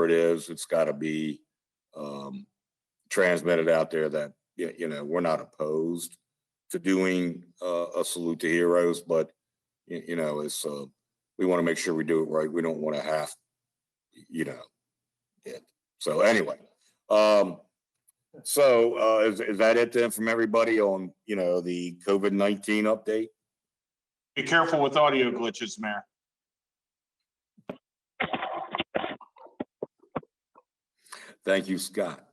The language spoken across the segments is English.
it is, it's got to be transmitted out there that, we're not opposed to doing a salute to heroes, but it's we want to make sure we do it right. We don't want to have, it. So anyway, is that it then from everybody on the COVID-19 update? Be careful with audio glitches, Mayor. Thank you, Scott.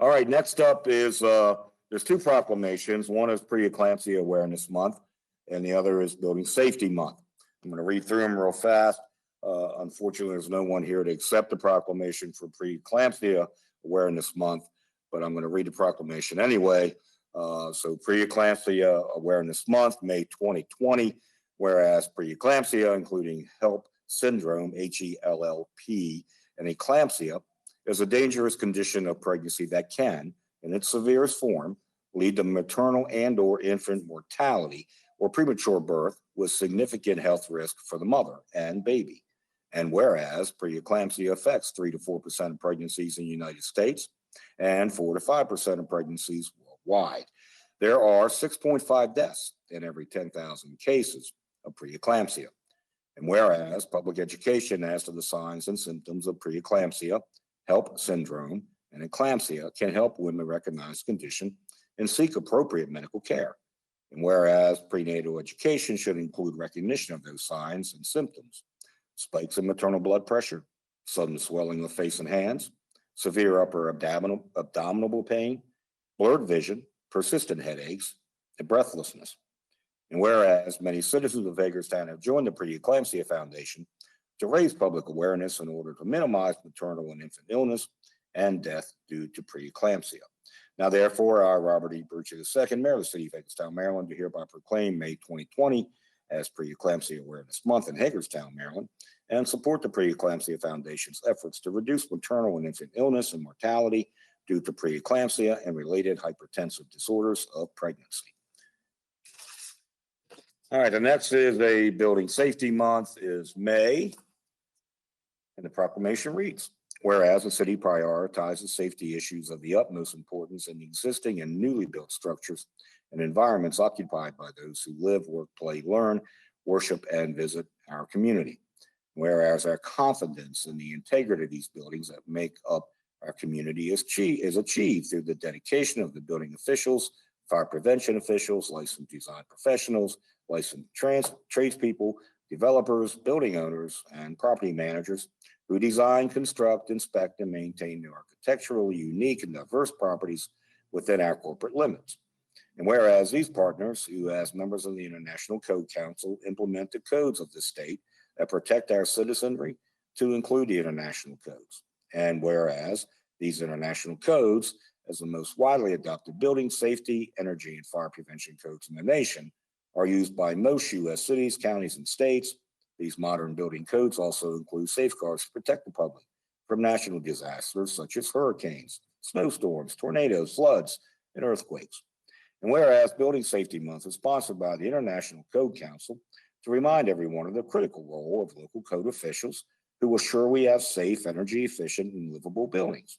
All right, next up is there's two proclamations. One is Preeclampsia Awareness Month, and the other is Building Safety Month. I'm going to read through them real fast. Unfortunately, there's no one here to accept the proclamation for Preeclampsia Awareness Month, but I'm going to read the proclamation anyway. So Preeclampsia Awareness Month, May 2020, whereas preeclampsia, including HELLP syndrome, HELLP, and eclampsia, is a dangerous condition of pregnancy that can, in its severest form, lead to maternal and/or infant mortality or premature birth with significant health risk for the mother and baby. And whereas preeclampsia affects 3 to 4% of pregnancies in the United States and 4 to 5% of pregnancies worldwide, there are 6.5 deaths in every 10,000 cases of preeclampsia. And whereas public education as to the signs and symptoms of preeclampsia, HELLP syndrome, and eclampsia can help women recognize the condition and seek appropriate medical care. And whereas prenatal education should include recognition of those signs and symptoms: spikes in maternal blood pressure, sudden swelling of face and hands, severe upper abdominal pain, blurred vision, persistent headaches, and breathlessness. And whereas many citizens of Hagerstown have joined the Preeclampsia Foundation to raise public awareness in order to minimize maternal and infant illness and death due to preeclampsia. Now, therefore, I, Robert E. Birch II, Mayor of the City of Hagerstown, Maryland, do hereby proclaim May 2020 as Preeclampsia Awareness Month in Hagerstown, Maryland, and support the Preeclampsia Foundation's efforts to reduce maternal and infant illness and mortality due to preeclampsia and related hypertensive disorders of pregnancy. All right, the next is a Building Safety Month is May, and the proclamation reads: whereas the city prioritizes safety issues of the utmost importance in existing and newly built structures and environments occupied by those who live, work, play, learn, worship, and visit our community. Whereas our confidence in the integrity of these buildings that make up our community is achieved through the dedication of the building officials, fire prevention officials, licensed design professionals, licensed tradespeople, developers, building owners, and property managers who design, construct, inspect, and maintain the architecturally unique and diverse properties within our corporate limits. And whereas these partners, who as members of the International Code Council implement the codes of the state that protect our citizenry to include the international codes. And whereas these international codes, as the most widely adopted building safety, energy, and fire prevention codes in the nation, are used by most U.S. cities, counties, and states. These modern building codes also include safeguards to protect the public from natural disasters such as hurricanes, snowstorms, tornadoes, floods, and earthquakes. And whereas Building Safety Month is sponsored by the International Code Council to remind everyone of the critical role of local code officials who assure we have safe, energy efficient, and livable buildings.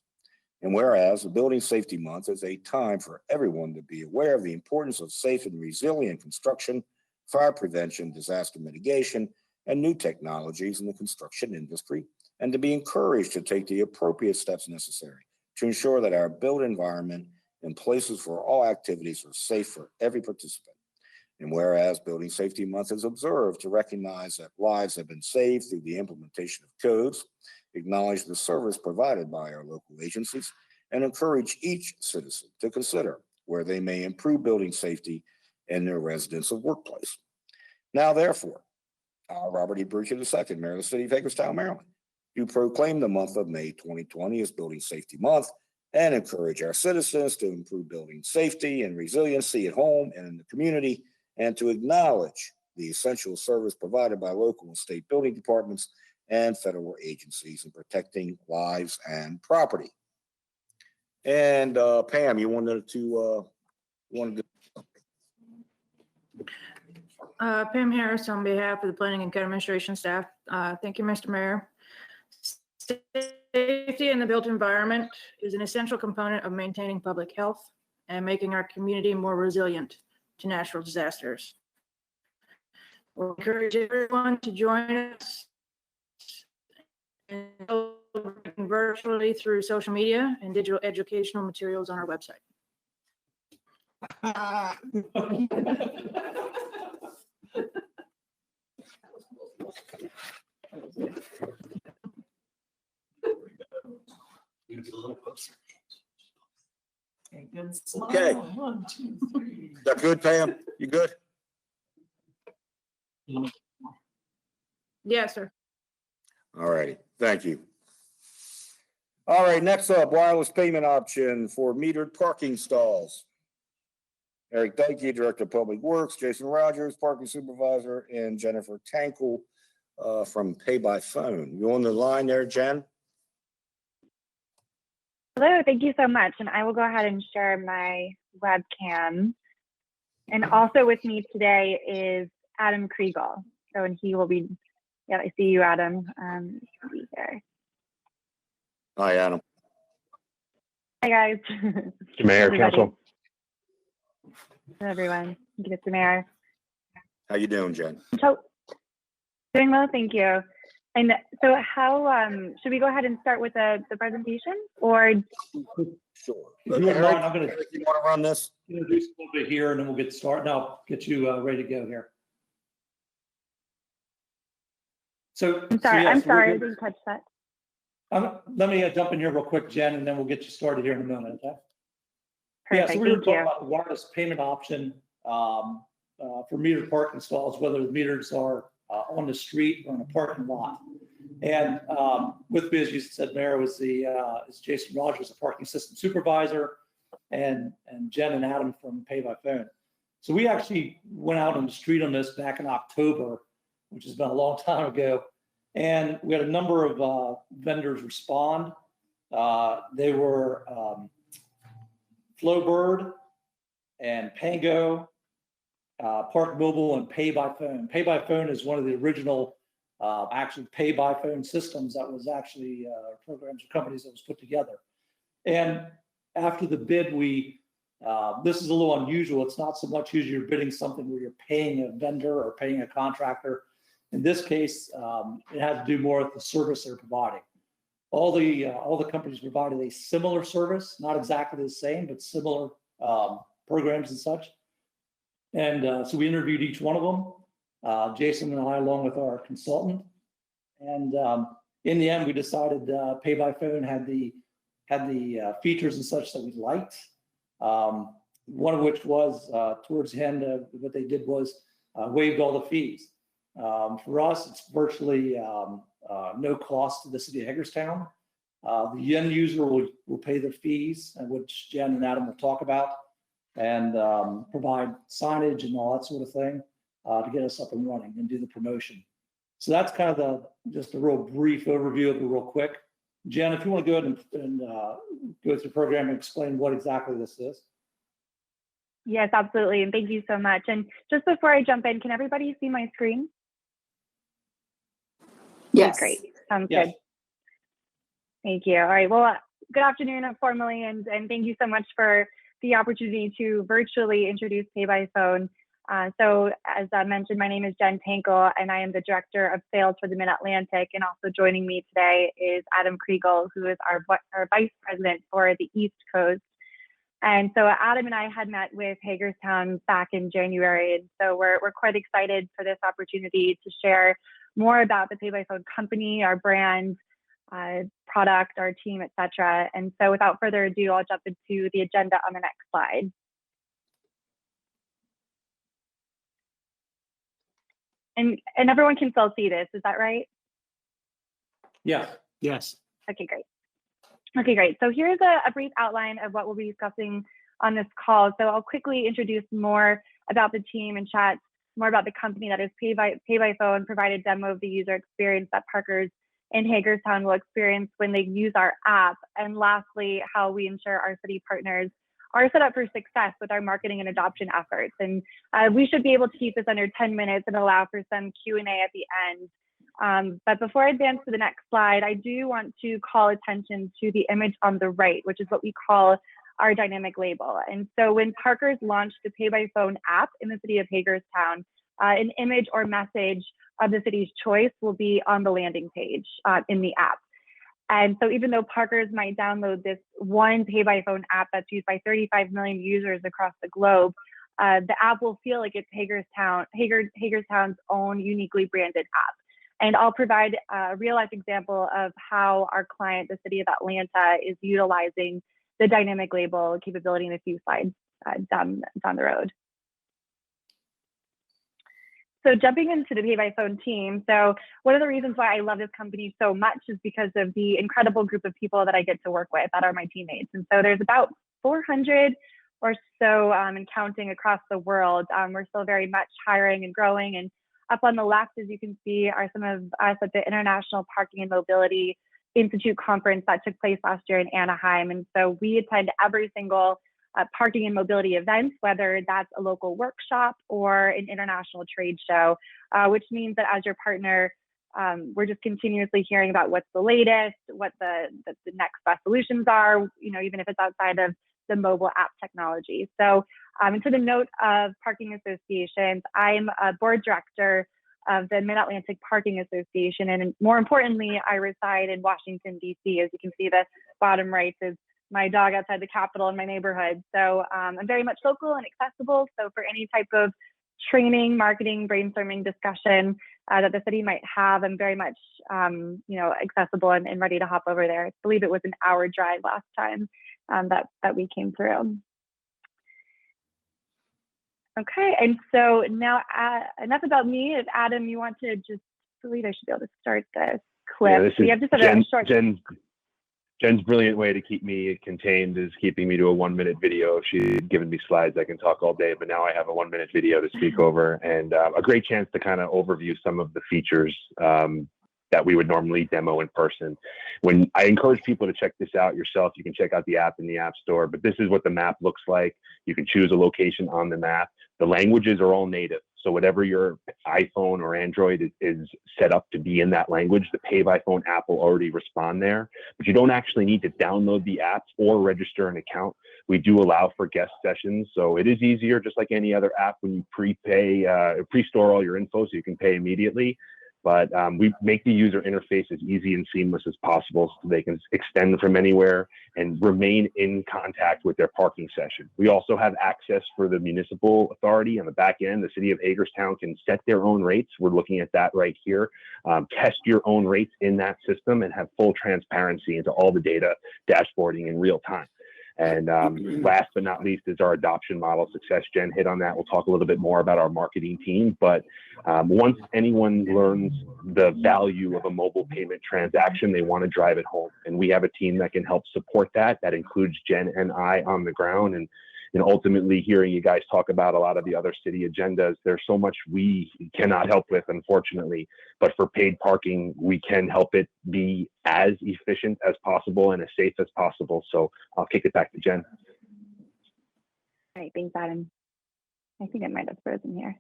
And whereas the Building Safety Month is a time for everyone to be aware of the importance of safe and resilient construction, fire prevention, disaster mitigation, and new technologies in the construction industry, and to be encouraged to take the appropriate steps necessary to ensure that our built environment and places for all activities are safe for every participant. And whereas Building Safety Month is observed to recognize that lives have been saved through the implementation of codes, acknowledge the service provided by our local agencies, and encourage each citizen to consider where they may improve building safety in their residence or workplace. Now, therefore, Robert E. Birch II, Mayor of the City of Hagerstown, Maryland, do proclaim the month of May 2020 as Building Safety Month and encourage our citizens to improve building safety and resiliency at home and in the community, and to acknowledge the essential service provided by local and state building departments and federal agencies in protecting lives and property. And Pam, you wanted to Pam Harris on behalf of the Planning and Code Administration staff. Thank you, Mr. Mayor. Safety in the built environment is an essential component of maintaining public health and making our community more resilient to natural disasters. We'll encourage everyone to join us virtually through social media and digital educational materials on our website. Okay. Is that good, Pam? You good? Yes, sir. All righty, thank you. All right, next up, wireless payment option for metered parking stalls. Eric Dykey, Director of Public Works, Jason Rogers, Parking Supervisor, and Jennifer Tankle from Pay by Phone. You on the line there, Jen? Hello, thank you so much. And I will go ahead and share my webcam. And also with me today is Adam Kriegel. So, and he will be, yeah, I see you, Adam. He'll be here. Hi, Adam. Hi, guys. Mayor, Everybody. Council. Hello, everyone. Thank you, Mr. Mayor. How you doing, Jen? So, doing well, thank you. And so how, should we go ahead and start with the presentation or? Sure. If you wouldn't mind, I'm going Eric, you want to run this? to introduce a little bit here and then we'll get started. And I'll get you ready to go here. So, I'm sorry, yes, I we're- didn't catch that. Let me jump in here real quick, Jen, and then we'll get you started here in a moment, okay? Yeah, Perfect, so we're going thank to talk you. about the wireless payment option for metered parking stalls, whether the meters are on the street or in a parking lot. And with me, as you said, Mayor, was is Jason Rogers, a parking system supervisor, and Jen and Adam from Pay by Phone. So we actually went out on the street on this back in October, which has been a long time ago. And we had a number of vendors respond. They were Flowbird and Pango, Park Mobile, and Pay by Phone. Pay by Phone is one of the original actually Pay by Phone systems that was actually programs or companies that was put together. And after the bid, this is a little unusual. It's not so much usually you're bidding something where you're paying a vendor or paying a contractor. In this case, it had to do more with the service they're providing. All the companies provided a similar service, not exactly the same, but similar programs and such. And so we interviewed each one of them, Jason and I, along with our consultant. And in the end, we decided Pay by Phone had the features and such that we liked. One of which was towards the end, what they did was waived all the fees. For us, it's virtually no cost to the city of Hagerstown. The end user will pay their fees, which Jen and Adam will talk about, and provide signage and all that sort of thing to get us up and running and do the promotion. So that's kind of just a real brief overview of it real quick. Jen, if you want to go ahead and go through the program and explain what exactly this is. Yes, absolutely. And thank you so much. And just before I jump in, can everybody see my screen? Yes. Great. Sounds Yes. good. Thank you. All right. Well, good afternoon formally, and thank you so much for the opportunity to virtually introduce Pay by Phone. So as I mentioned, my name is Jen Tankle, and I am the Director of Sales for the Mid-Atlantic. And also joining me today is Adam Kriegel, who is our Vice President for the East Coast. And so Adam and I had met with Hagerstown back in January. And so we're quite excited for this opportunity to share more about the Pay by Phone company, our brand, product, our team, etc. And so without further ado, I'll jump into the agenda on the next slide. And everyone can still see this, is that right? Yes. Yes. Okay, great. Okay, great. So here's a brief outline of what we'll be discussing on this call. So I'll quickly introduce more about the team and chat more about the company that is Pay by Phone, provide a demo of the user experience that parkers in Hagerstown will experience when they use our app. And lastly, how we ensure our city partners are set up for success with our marketing and adoption efforts. And we should be able to keep this under 10 minutes and allow for some Q&A at the end. But before I advance to the next slide, I do want to call attention to the image on the right, which is what we call our dynamic label. And so when Parker's launched the Pay by Phone app in the city of Hagerstown, an image or message of the city's choice will be on the landing page in the app. And so even though Parker's might download this one Pay by Phone app that's used by 35 million users across the globe, the app will feel like it's Hagerstown's own uniquely branded app. And I'll provide a real life example of how our client, the city of Atlanta, is utilizing the dynamic label capability in a few slides down the road. So jumping into the Pay by Phone team. So one of the reasons why I love this company so much is because of the incredible group of people that I get to work with that are my teammates. And so there's about 400 or so and counting across the world. We're still very much hiring and growing. And up on the left, as you can see, are some of us at the International Parking and Mobility Institute conference that took place last year in Anaheim. And so we attend every single parking and mobility events, whether that's a local workshop or an international trade show, which means that as your partner, we're just continuously hearing about what's the latest, what the next best solutions are, even if it's outside of the mobile app technology. So, and to the note of parking associations, I'm a board director of the Mid-Atlantic Parking Association. And more importantly, I reside in Washington, D.C. As you can see, the bottom right is my dog outside the Capitol in my neighborhood. So I'm very much local and accessible. So for any type of training, marketing, brainstorming discussion that the city might have, I'm very much accessible and ready to hop over there. I believe it was an hour drive last time that we came through. Okay, and so now enough about me. If Adam, you want to just, I believe I should be able to start this clip. Yeah, this we is have just a short. Jen's brilliant way to keep me contained is keeping me to a 1-minute video. If she'd given me slides, I can talk all day, but now I have a 1-minute video to speak over, and a great chance to kind of overview some of the features that we would normally demo in person. When I encourage people to check this out yourself, you can check out the app in the App Store, but this is what the map looks like. You can choose a location on the map. The languages are all native. So whatever your iPhone or Android is set up to be in that language, the Pay by Phone app will already respond there, but you don't actually need to download the app or register an account. We do allow for guest sessions. So it is easier, just like any other app, when you pre-store all your info so you can pay immediately. But we make the user interface as easy and seamless as possible so they can extend from anywhere and remain in contact with their parking session. We also have access for the municipal authority on the back end. The city of Hagerstown can set their own rates. We're looking at that right here. Test your own rates in that system and have full transparency into all the data dashboarding in real time. And last but not least is our adoption model success. Jen hit on that. We'll talk a little bit more about our marketing team, but once anyone learns the value of a mobile payment transaction, they want to drive it home. And we have a team that can help support that. That includes Jen and I on the ground. And ultimately hearing you guys talk about a lot of the other city agendas, there's so much we cannot help with, unfortunately, but for paid parking, we can help it be as efficient as possible and as safe as possible. So I'll kick it back to Jen. All right, thanks, Adam. I think it might have frozen here.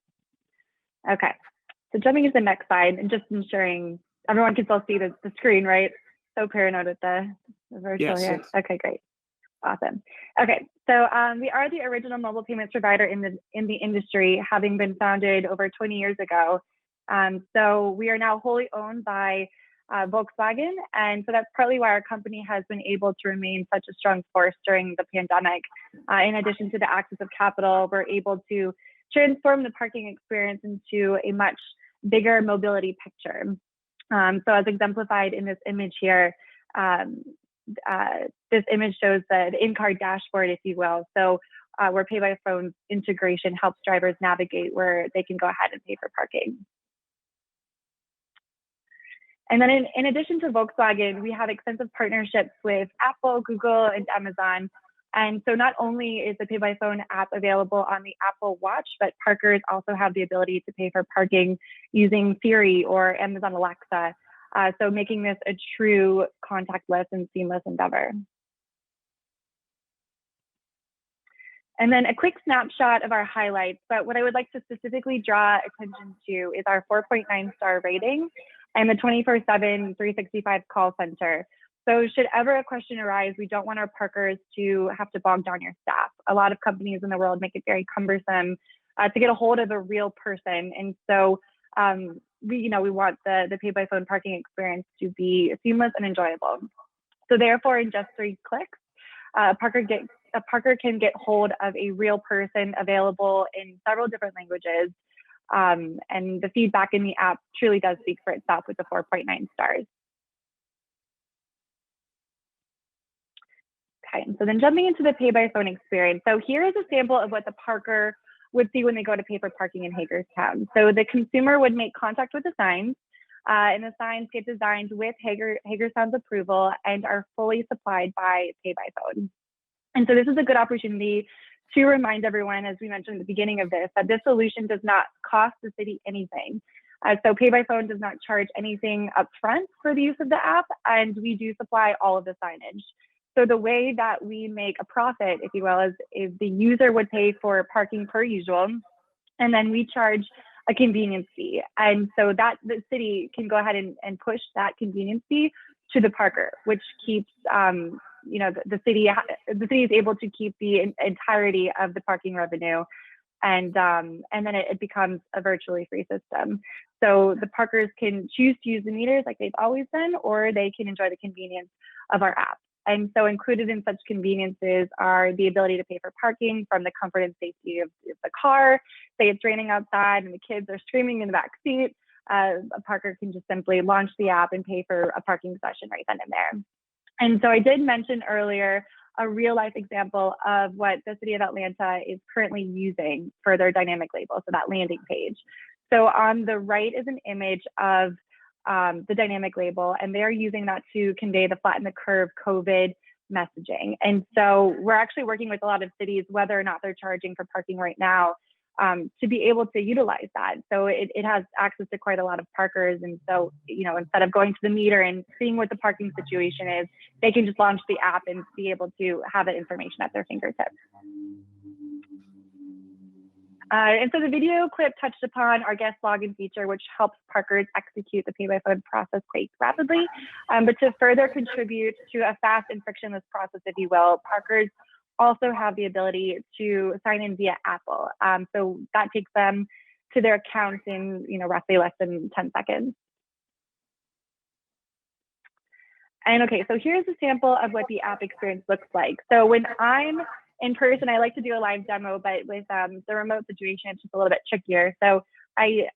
Okay, so jumping into the next slide and just ensuring everyone can still see the screen, right? So paranoid with the virtual here. Yes. Okay, great. Awesome. Okay, so we are the original mobile payments provider in the industry, having been founded over 20 years ago. So we are now wholly owned by Volkswagen, and so that's partly why our company has been able to remain such a strong force during the pandemic. In addition to the access of capital, we're able to transform the parking experience into a much bigger mobility picture. So as exemplified in this image here, this image shows the in-car dashboard, if you will. So where Pay by Phone integration helps drivers navigate where they can go ahead and pay for parking. And then in addition to Volkswagen, we have extensive partnerships with Apple, Google, and Amazon. And so not only is the Pay by Phone app available on the Apple Watch, but parkers also have the ability to pay for parking using Siri or Amazon Alexa. So making this a true contactless and seamless endeavor. And then a quick snapshot of our highlights, but what I would like to specifically draw attention to is our 4.9 star rating. and the 24/7, 365 call center. So should ever a question arise, we don't want our parkers to have to bog down your staff. A lot of companies in the world make it very cumbersome to get a hold of a real person. And so we want the pay by phone parking experience to be seamless and enjoyable. So therefore, in just 3 clicks, a parker can get hold of a real person available in several different languages. And the feedback in the app truly does speak for itself with the 4.9 stars. Okay, so then jumping into the pay by phone experience. So here is a sample of what the parker would see when they go to pay for parking in Hagerstown. So the consumer would make contact with the signs, and the signs get designed with Hagerstown's approval and are fully supplied by pay by phone. And so this is a good opportunity to remind everyone, as we mentioned at the beginning of this, that this solution does not cost the city anything. So pay by phone does not charge anything upfront for the use of the app, and we do supply all of the signage. So the way that we make a profit, if you will, is the user would pay for parking per usual, and then we charge a convenience fee. And so that the city can go ahead and push that convenience fee to the parker, which keeps the city is able to keep the entirety of the parking revenue, and then it becomes a virtually free system. So the parkers can choose to use the meters like they've always done, or they can enjoy the convenience of our app. And so included in such conveniences are the ability to pay for parking from the comfort and safety of the car. Say it's raining outside and the kids are screaming in the back seat, a parker can just simply launch the app and pay for a parking session right then and there. And so I did mention earlier a real life example of what the city of Atlanta is currently using for their dynamic label, so that landing page. So on the right is an image of the dynamic label, and they're using that to convey the flatten the curve COVID messaging. And so we're actually working with a lot of cities, whether or not they're charging for parking right now, to be able to utilize that. So it has access to quite a lot of parkers. And so, instead of going to the meter and seeing what the parking situation is, they can just launch the app and be able to have that information at their fingertips. And so the video clip touched upon our guest login feature, which helps parkers execute the pay by phone process quite rapidly. But to further contribute to a fast and frictionless process, if you will, parkers also have the ability to sign in via Apple. So that takes them to their accounts in roughly less than 10 seconds. And okay, so here's a sample of what the app experience looks like. So when I'm in person, I like to do a live demo, but with the remote situation, it's just a little bit trickier. So I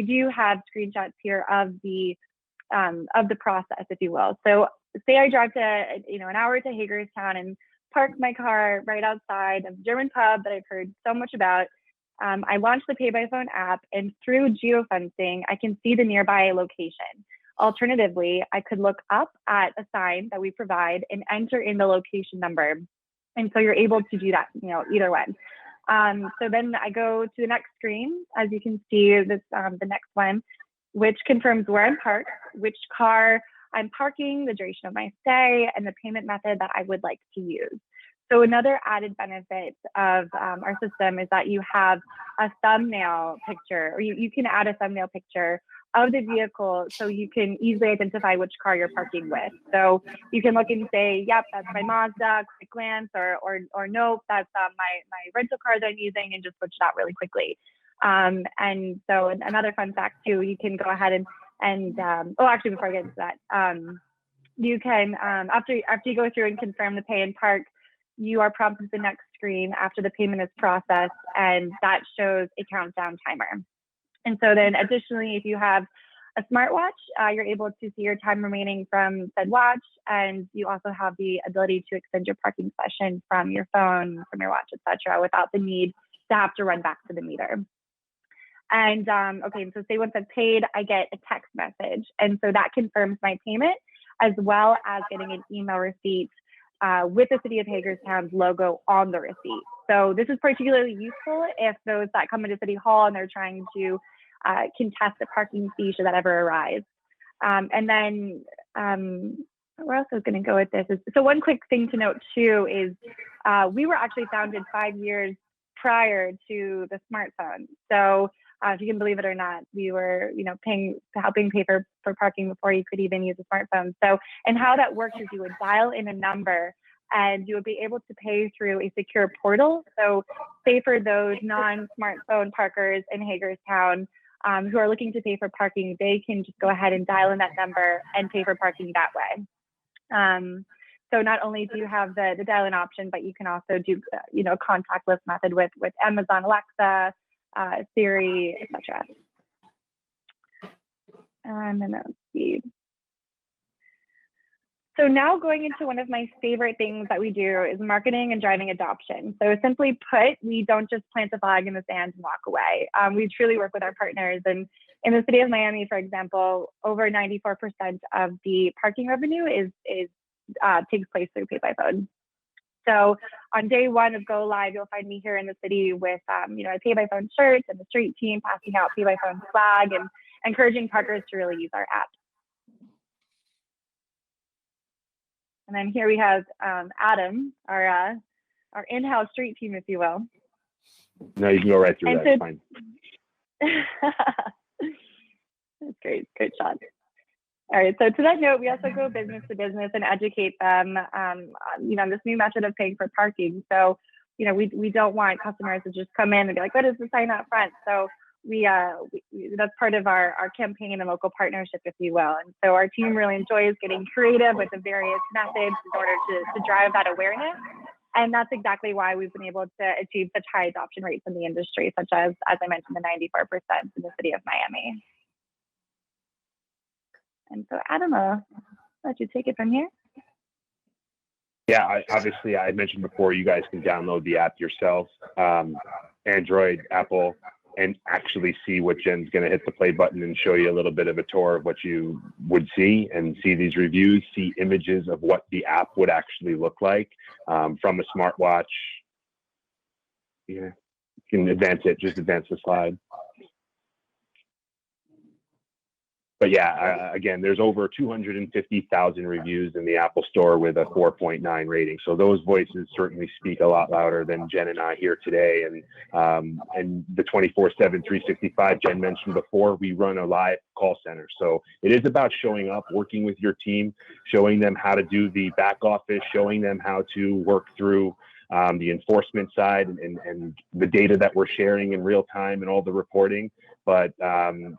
do have screenshots here of the process, if you will. So say I drive to an hour to Hagerstown and park my car right outside of a German pub that I've heard so much about. I launch the Pay by Phone app, and through geofencing, I can see the nearby location. Alternatively, I could look up at a sign that we provide and enter in the location number. And so you're able to do that, either way. So then I go to the next screen, as you can see, this the next one, which confirms where I'm parked, which car I'm parking, the duration of my stay, and the payment method that I would like to use. So another added benefit of our system is that you have a thumbnail picture, or you can add a thumbnail picture of the vehicle so you can easily identify which car you're parking with. So you can look and say, yep, that's my Mazda, quick glance, or nope, that's my rental car that I'm using, and just switch that really quickly. And so another fun fact too, you can go ahead and actually before I get into that, you can, after you go through and confirm the pay and park, you are prompted to the next screen after the payment is processed, and that shows a countdown timer. And so then additionally, if you have a smartwatch, you're able to see your time remaining from said watch, and you also have the ability to extend your parking session from your phone, from your watch, etc., without the need to have to run back to the meter. And okay, so say once I've paid, I get a text message, and so that confirms my payment, as well as getting an email receipt with the City of Hagerstown's logo on the receipt. So this is particularly useful if those that come into City Hall and they're trying to contest a parking fee should that ever arise. And then where else I was going to go with this is, so one quick thing to note too is we were actually founded 5 years prior to the smartphone. So If you can believe it or not, we were, helping pay for parking before you could even use a smartphone. So, and how that works is you would dial in a number and you would be able to pay through a secure portal. So say for those non-smartphone parkers in Hagerstown who are looking to pay for parking, they can just go ahead and dial in that number and pay for parking that way. So not only do you have the dial-in option, but you can also do, a contactless method with Amazon Alexa, Siri, etc. And then let's see. So now going into one of my favorite things that we do is marketing and driving adoption. So simply put, we don't just plant a flag in the sand and walk away. We truly work with our partners. And in the city of Miami, for example, over 94% of the parking revenue takes place through Pay by Phone. So on day one of Go Live, you'll find me here in the city with, a Pay by Phone shirt and the street team passing out Pay by Phone flag and encouraging parkers to really use our app. And then here we have Adam, our in-house street team, if you will. No, you can go right through And that. It's fine. That's great. Good shot. All right. So to that note, we also go business to business and educate them, on this new method of paying for parking. So, we don't want customers to just come in and be like, what is the sign up front? So we that's part of our campaign and local partnership, if you will. And so our team really enjoys getting creative with the various methods in order to drive that awareness. And that's exactly why we've been able to achieve such high adoption rates in the industry, such as I mentioned, the 94% in the city of Miami. And so Adam, I'll let you take it from here. Yeah, obviously, I mentioned before, you guys can download the app yourself, Android, Apple, and actually see what Jen's going to hit the play button and show you a little bit of a tour of what you would see and see these reviews, see images of what the app would actually look like from a smartwatch. Yeah, you can advance the slide. But yeah, again, there's over 250,000 reviews in the Apple Store with a 4.9 rating. So those voices certainly speak a lot louder than Jen and I here today. And the 24/7, 365 Jen mentioned before, we run a live call center. So it is about showing up, working with your team, showing them how to do the back office, showing them how to work through the enforcement side and the data that we're sharing in real time and all the reporting. But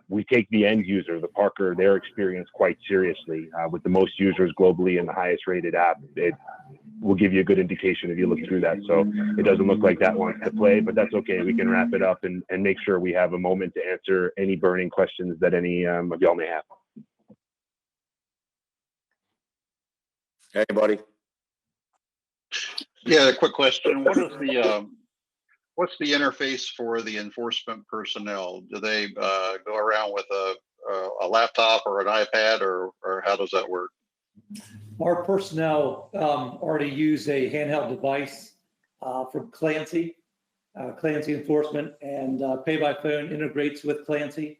we take the end user, the parker, their experience quite seriously. With the most users globally and the highest rated app, it will give you a good indication if you look through that. So it doesn't look like that wants to play, but that's okay. We can wrap it up and make sure we have a moment to answer any burning questions that any of y'all may have. Anybody? Yeah, a quick question. What's the interface for the enforcement personnel? Do they go around with a laptop or an iPad, or how does that work? Our personnel already use a handheld device from Clancy Enforcement, and Pay by Phone integrates with Clancy.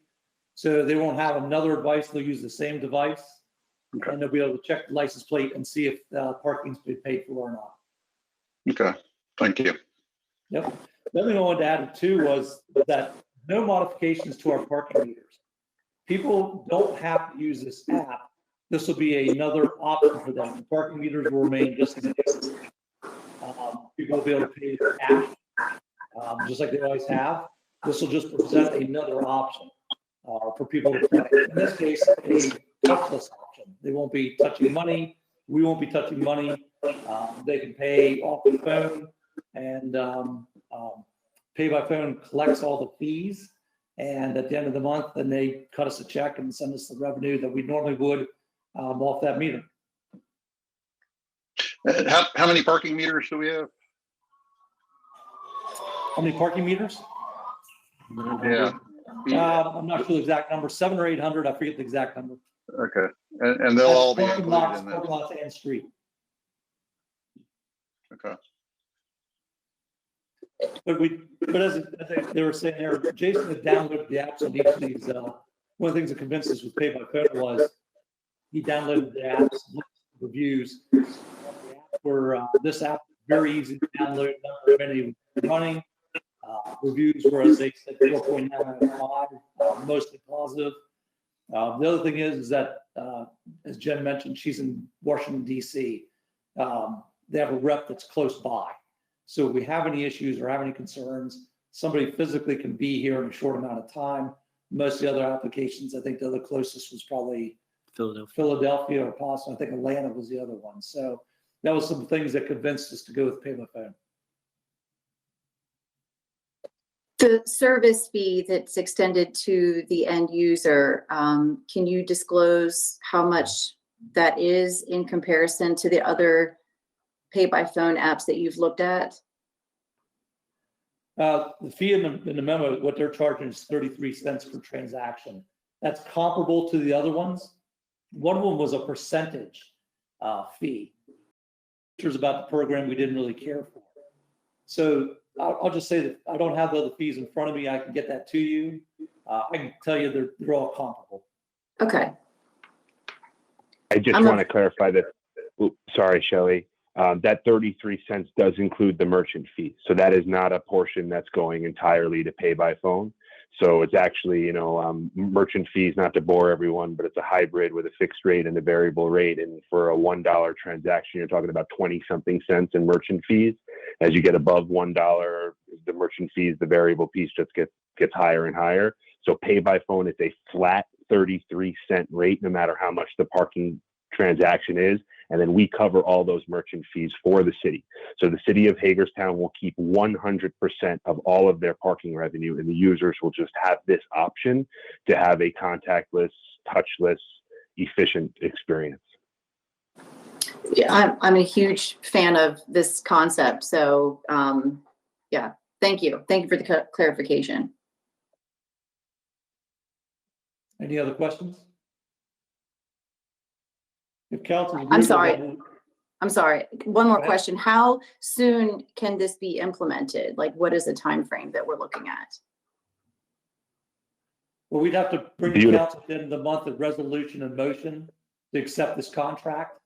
So they won't have another device, they'll use the same device. Okay. And they'll be able to check the license plate and see if parking's been paid for or not. Okay, thank you. Yep. The other thing I wanted to add too was that no modifications to our parking meters. People don't have to use this app. This will be another option for them. The parking meters will remain just as it is. People will be able to pay with cash, just like they always have. This will just present another option for people to pay. In this case, a touchless option. They won't be touching money. We won't be touching money. They can pay off the phone, and Pay by Phone collects all the fees. And at the end of the month, then they cut us a check and send us the revenue that we normally would off that meter. How many parking meters do we have? How many parking meters? Yeah. I'm not sure the exact number, 700 or 800. I forget the exact number. Okay, and they'll all be parking included in parking lots and street. Okay. But as they were saying there, Jason had downloaded the apps on each of these. One of the things that convinced us with Pay by Phone was he downloaded the apps, looked at the reviews. This app is very easy to download, not very many running. Reviews were, as they said, 4.9 out of 5, mostly positive. The other thing is that, as Jen mentioned, she's in Washington, D.C. They have a rep that's close by. So if we have any issues or have any concerns, somebody physically can be here in a short amount of time. Most of the other applications, I think the other closest was probably Philadelphia or Boston. I think Atlanta was the other one. So that was some things that convinced us to go with pay by phone. The service fee that's extended to the end user, can you disclose how much that is in comparison to the other pay-by-phone apps that you've looked at? The fee in the memo, what they're charging is 33 cents per transaction. That's comparable to the other ones. One of them was a percentage fee. Features about the program we didn't really care for. So I'll just say that I don't have the other fees in front of me. I can get that to you. I can tell you they're all comparable. Okay. I just want to clarify that. Oops, sorry, Shelley. That 33 cents does include the merchant fee. So that is not a portion that's going entirely to pay by phone. So it's actually, merchant fees, not to bore everyone, but it's a hybrid with a fixed rate and a variable rate. And for a $1 transaction, you're talking about 20 something cents in merchant fees. As you get above $1, the merchant fees, the variable piece just gets higher and higher. So pay by phone is a flat 33-cent rate, no matter how much the parking transaction is. And then we cover all those merchant fees for the city. So the city of Hagerstown will keep 100% of all of their parking revenue, and the users will just have this option to have a contactless, touchless, efficient experience. Yeah, I'm a huge fan of this concept. So yeah, thank you. Thank you for the clarification. Any other questions? If council, I'm sorry. One more Go ahead. question. How soon can this be implemented? Like, what is the time frame that we're looking at? Well, we'd have to bring the Beautiful. council at the end of the month, a resolution in motion to accept this contract.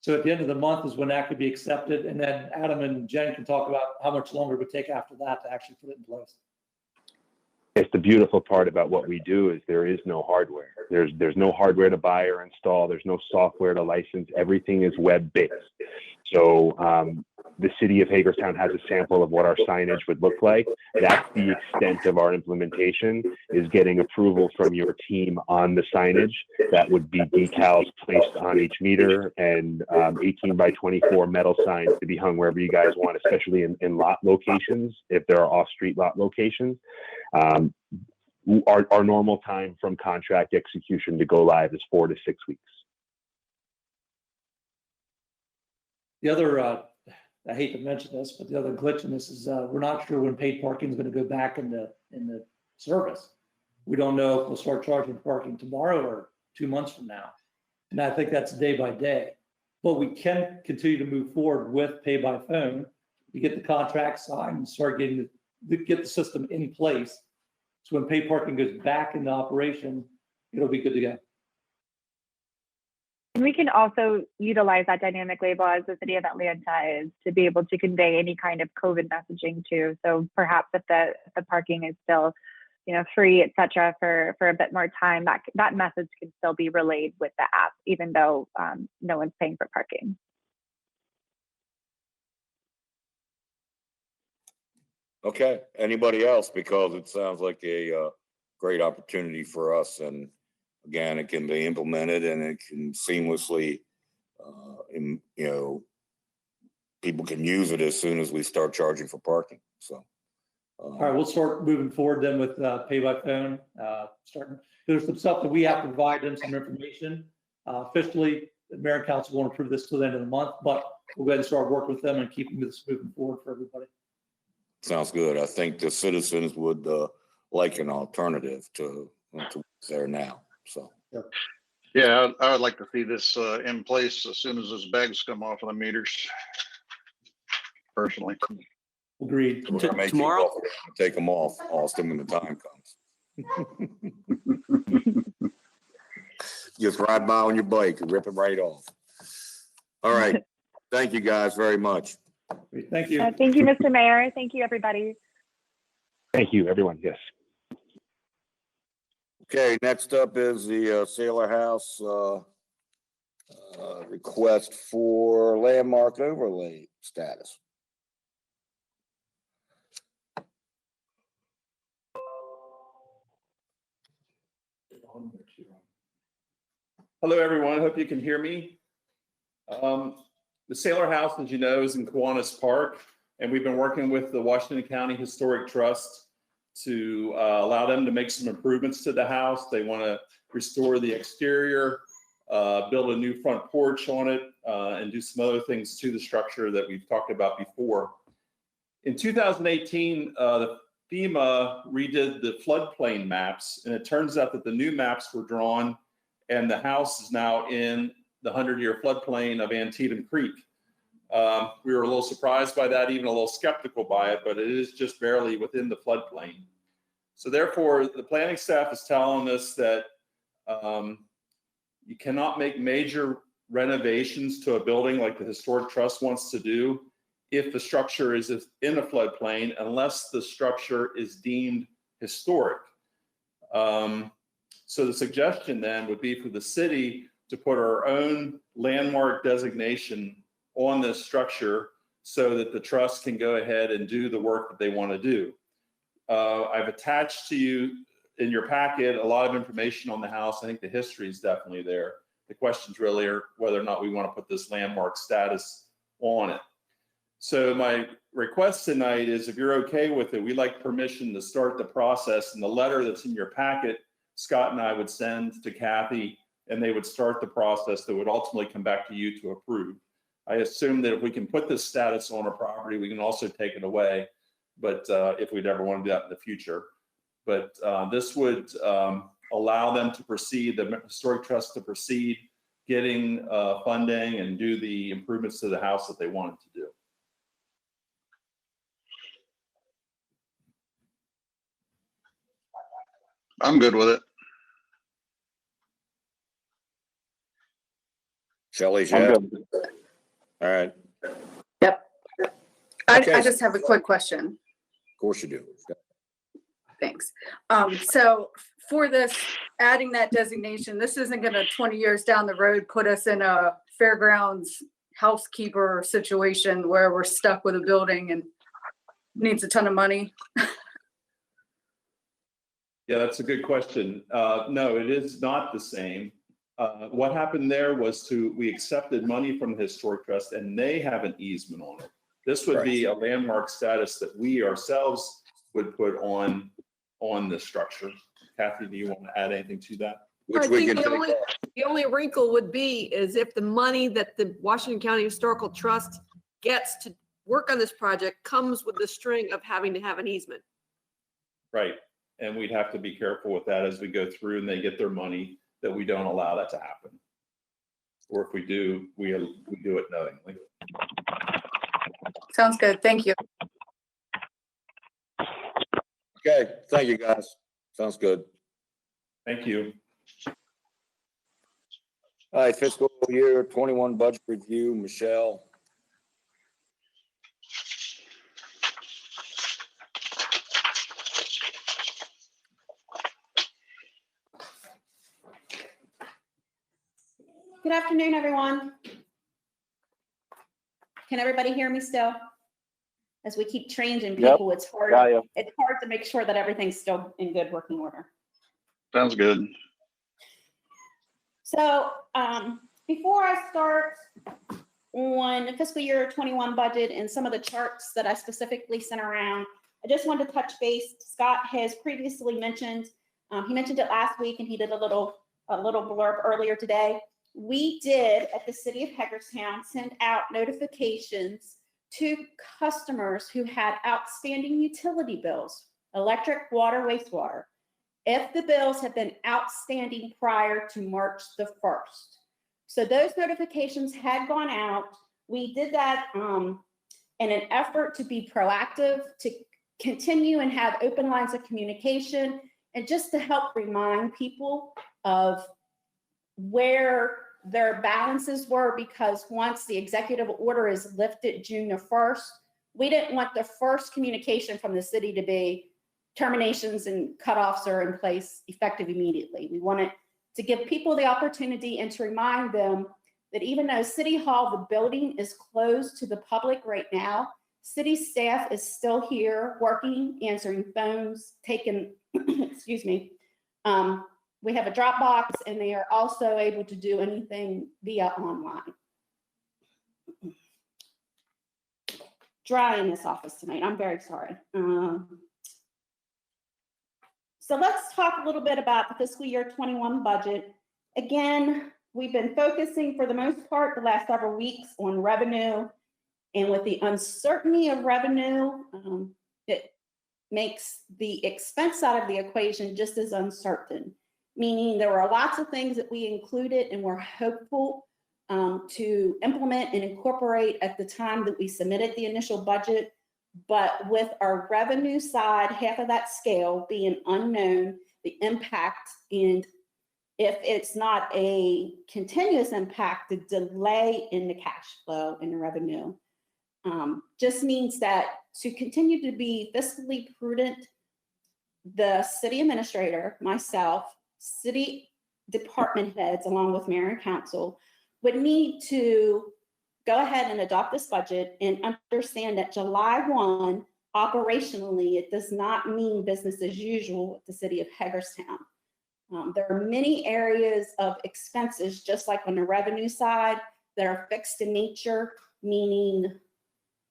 So at the end of the month is when that could be accepted. And then Adam and Jen can talk about how much longer it would take after that to actually put it in place. It's the beautiful part about what we do is there is no hardware. There's no hardware to buy or install. There's no software to license. Everything is web-based. So the city of Hagerstown has a sample of what our signage would look like. That's the extent of our implementation, is getting approval from your team on the signage. That would be decals placed on each meter and 18 by 24 metal signs to be hung wherever you guys want, especially in lot locations, if there are off-street lot locations. Our normal time from contract execution to go live is 4 to 6 weeks. The other, I hate to mention this, but the other glitch in this is we're not sure when paid parking is going to go back in the service. We don't know if we'll start charging parking tomorrow or 2 months from now. And I think that's day by day. But we can continue to move forward with pay by phone to get the contract signed and start get the system in place. So when paid parking goes back into operation, it'll be good to go. And we can also utilize that dynamic label as the city of Atlanta is to be able to convey any kind of COVID messaging too. So perhaps if the parking is still, free, et cetera, for a bit more time, that message can still be relayed with the app, even though no one's paying for parking. Okay, anybody else? Because it sounds like a great opportunity for us, and again, it can be implemented and it can seamlessly, people can use it as soon as we start charging for parking. So, all right, we'll start moving forward then with pay by phone. There's some stuff that we have to provide them some information. Officially, the mayor and council won't approve this till the end of the month, but we'll go ahead and start working with them and keeping this moving forward for everybody. sounds good. I think the citizens would like an alternative to what's there now. So. Yeah, I would like to see this in place as soon as those bags come off of the meters. Personally. Agreed. We're gonna make you Tomorrow? take them off, Austin, when the time comes. Just ride by on your bike and rip it right off. All right. Thank you guys very much. Thank you. Thank you, Mr. Mayor. Thank you, everybody. Thank you, everyone. Yes. Okay, next up is the Sailor House request for landmark overlay status. Hello, everyone. I hope you can hear me. The Sailor House, as you know, is in Kiwanis Park, and we've been working with the Washington County Historic Trust to allow them to make some improvements to the house. They want to restore the exterior, build a new front porch on it, and do some other things to the structure that we've talked about before. In 2018, the FEMA redid the floodplain maps, and it turns out that the new maps were drawn and the house is now in the 100-year floodplain of Antietam Creek. We were a little surprised by that, even a little skeptical by it, but it is just barely within the floodplain. So therefore, the planning staff is telling us that you cannot make major renovations to a building like the Historic Trust wants to do if the structure is in a floodplain, unless the structure is deemed historic. So the suggestion then would be for the city to put our own landmark designation on this structure so that the trust can go ahead and do the work that they want to do. I've attached to you in your packet a lot of information on the house. I think the history is definitely there. The questions really are whether or not we want to put this landmark status on it. So my request tonight is, if you're okay with it, we'd like permission to start the process, and the letter that's in your packet, Scott and I would send to Kathy, and they would start the process that would ultimately come back to you to approve. I assume that if we can put this status on a property, we can also take it away, but if we'd ever want to do that in the future. But this would allow them to proceed, the Historic Trust to proceed, getting funding and do the improvements to the house that they wanted to do. I'm good with it. Shelley's I'm yes. good. All right, Yep. Okay. I just have a quick question. of course you do. Thanks. So for this, adding that designation, this isn't gonna 20 years down the road put us in a fairgrounds housekeeper situation where we're stuck with a building and needs a ton of money. Yeah, that's a good question. No, it is not the same. What happened there was we accepted money from the Historic Trust, and they have an easement on it. This would be a landmark status that we ourselves would put on the structure. Kathy, do you want to add anything to that? Which I we think can the only wrinkle would be is if the money that the Washington County Historical Trust gets to work on this project comes with the string of having to have an easement. Right. And we'd have to be careful with that as we go through and they get their money, that we don't allow that to happen. Or if we do, we do it knowingly. Sounds good. Thank you. Okay, thank you, guys. Sounds good. Thank you. All right, fiscal year 21 budget review, Michelle. Good afternoon, everyone. Can everybody hear me still? As we keep changing people, it's hard to make sure that everything's still in good working order. Sounds good. So before I start on the fiscal year 21 budget and some of the charts that I specifically sent around, I just wanted to touch base. Scott has previously mentioned, he mentioned it last week, and he did a little blurb earlier today. We did, at the city of Hagerstown, send out notifications to customers who had outstanding utility bills, electric, water, wastewater, if the bills have been outstanding prior to March the 1st. So those notifications had gone out. We did that in an effort to be proactive, to continue and have open lines of communication, and just to help remind people of where their balances were, because once the executive order is lifted June the 1st, we didn't want the first communication from the city to be, terminations and cutoffs are in place effective immediately. We wanted to give people the opportunity and to remind them that even though City Hall, the building is closed to the public right now, city staff is still here working, answering phones, taking, excuse me. We have a Dropbox, and they are also able to do anything via online. Dry in this office tonight. I'm very sorry. So let's talk a little bit about the fiscal year 21 budget. Again, we've been focusing for the most part the last several weeks on revenue. And with the uncertainty of revenue, it makes the expense side of the equation just as uncertain, meaning there were lots of things that we included and were hopeful to implement and incorporate at the time that we submitted the initial budget. But with our revenue side, half of that scale being unknown, the impact, and if it's not a continuous impact, the delay in the cash flow and the revenue just means that to continue to be fiscally prudent, the city administrator, myself, city department heads, along with mayor and council, would need to go ahead and adopt this budget and understand that July 1, operationally, it does not mean business as usual with the city of Hagerstown. There are many areas of expenses, just like on the revenue side, that are fixed in nature, meaning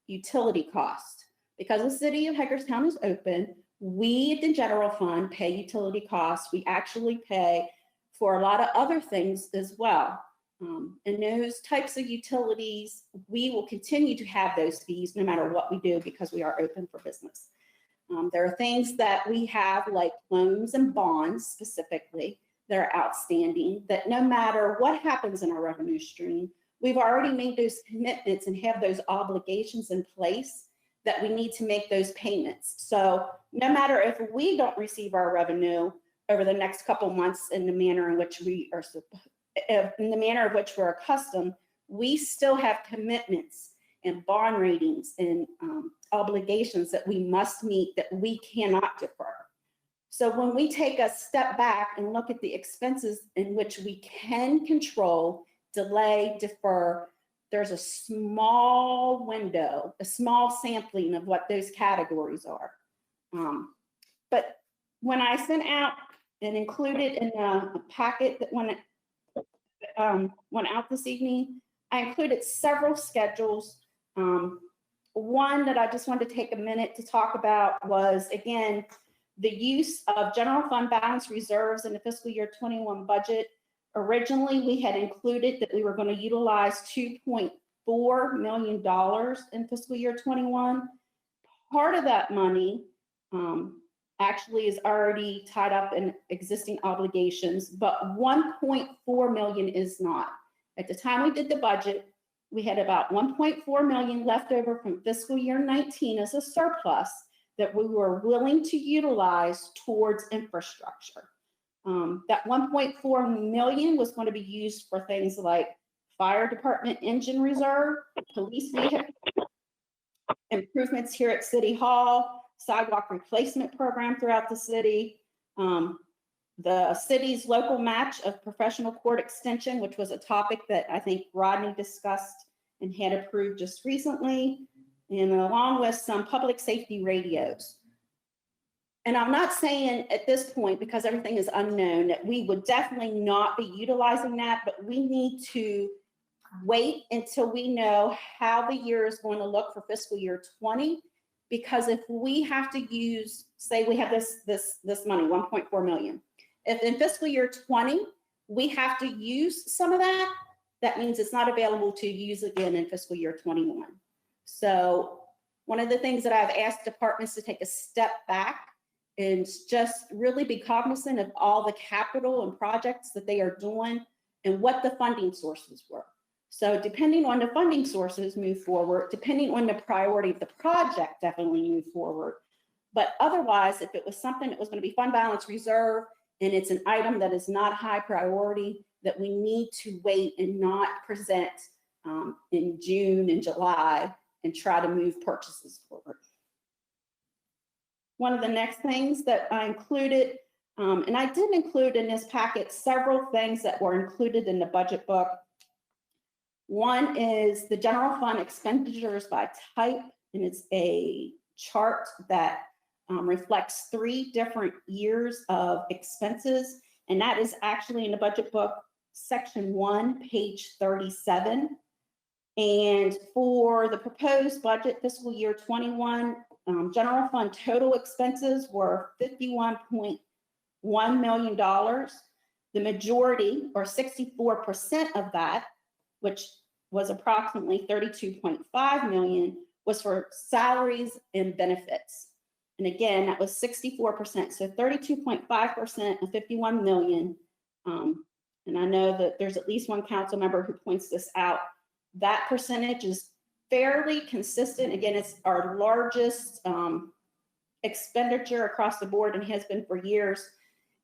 utility cost. Because the city of Hagerstown is open, we at the general fund pay utility costs. We actually pay for a lot of other things as well. And those types of utilities, we will continue to have those fees no matter what we do because we are open for business. There are things that we have like loans and bonds specifically that are outstanding that no matter what happens in our revenue stream, we've already made those commitments and have those obligations in place that we need to make those payments. So no matter if we don't receive our revenue over the next couple months in the manner in which we are in the manner of which we're accustomed, we still have commitments and bond ratings and obligations that we must meet that we cannot defer. So when we take a step back and look at the expenses in which we can control, delay, defer, there's a small window, a small sampling of what those categories are. But when I sent out and included in a packet that went out this evening, I included several schedules. One that I just wanted to take a minute to talk about was, again, the use of general fund balance reserves in the fiscal year 21 budget. Originally, we had included that we were going to utilize $2.4 million in fiscal year 21. Part of that money actually is already tied up in existing obligations, but 1.4 million is not. At the time we did the budget, we had about 1.4 million left over from fiscal year 19 as a surplus that we were willing to utilize towards infrastructure. That 1.4 million was going to be used for things like fire department engine reserve, police vehicle, improvements here at City Hall, sidewalk replacement program throughout the city, the city's local match of professional court extension, which was a topic that I think Rodney discussed and had approved just recently, and along with some public safety radios. And I'm not saying at this point, because everything is unknown, that we would definitely not be utilizing that, but we need to wait until we know how the year is going to look for fiscal year 20. Because if we have to use, say we have this money, 1.4 million. If in fiscal year 20, we have to use some of that, that means it's not available to use again in fiscal year 21. So one of the things that I've asked departments to take a step back and just really be cognizant of all the capital and projects that they are doing and what the funding sources were. So depending on the funding sources, move forward. Depending on the priority of the project, definitely move forward. But otherwise, if it was something that was going to be fund balance reserve and it's an item that is not high priority, that we need to wait and not present in June and July and try to move purchases forward. One of the next things that I included, and I did include in this packet several things that were included in the budget book. One is the general fund expenditures by type, and it's a chart that reflects 3 different years of expenses, and that is actually in the budget book, section 1, page 37. And for the proposed budget fiscal year 21, general fund total expenses were $51.1 million. The majority, or 64% of that, which was approximately $32.5 million, was for salaries and benefits. And again, that was 64%. So 32.5% of 51 million. And I know that there's at least one council member who points this out. That percentage is fairly consistent. Again, it's our largest expenditure across the board and has been for years,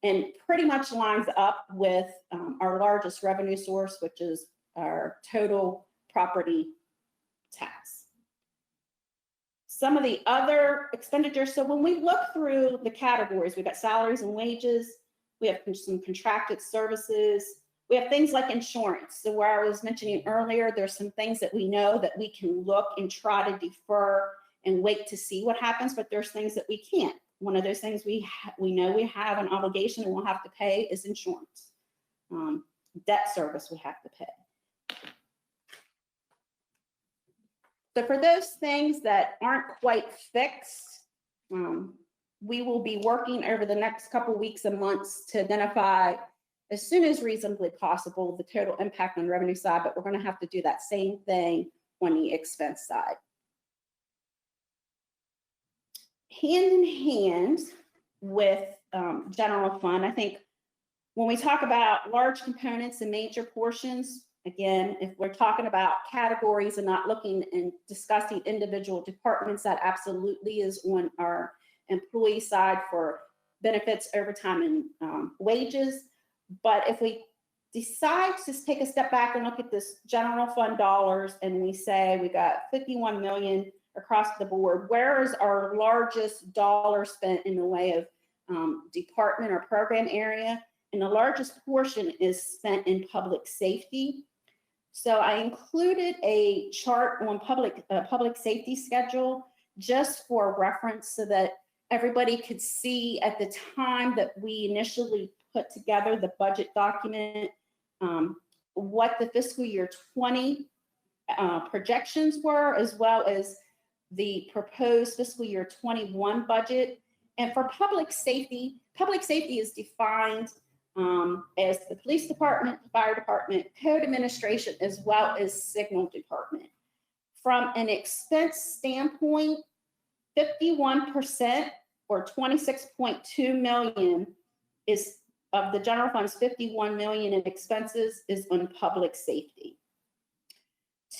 and pretty much lines up with our largest revenue source, which is our total property tax. Some of the other expenditures, so when we look through the categories, we've got salaries and wages, we have some contracted services, we have things like insurance. So where I was mentioning earlier, there's some things that we know that we can look and try to defer and wait to see what happens, but there's things that we can't. One of those things we know we have an obligation and we'll have to pay is insurance. Debt service we have to pay. So for those things that aren't quite fixed, we will be working over the next couple weeks and months to identify, as soon as reasonably possible, the total impact on the revenue side, but we're going to have to do that same thing on the expense side. Hand in hand with general fund, I think when we talk about large components and major portions, again, if we're talking about categories and not looking and discussing individual departments, that absolutely is on our employee side for benefits, overtime, and wages. But if we decide to just take a step back and look at this general fund dollars, and we say we got 51 million across the board, where is our largest dollar spent in the way of department or program area? And the largest portion is spent in public safety. So I included a chart on public safety schedule just for reference so that everybody could see at the time that we initially put together the budget document, what the fiscal year 20 projections were, as well as the proposed fiscal year 21 budget. And for public safety is defined as the police department, fire department, code administration, as well as signal department. From an expense standpoint, 51% or 26.2 million is of the general fund's 51 million in expenses is on public safety.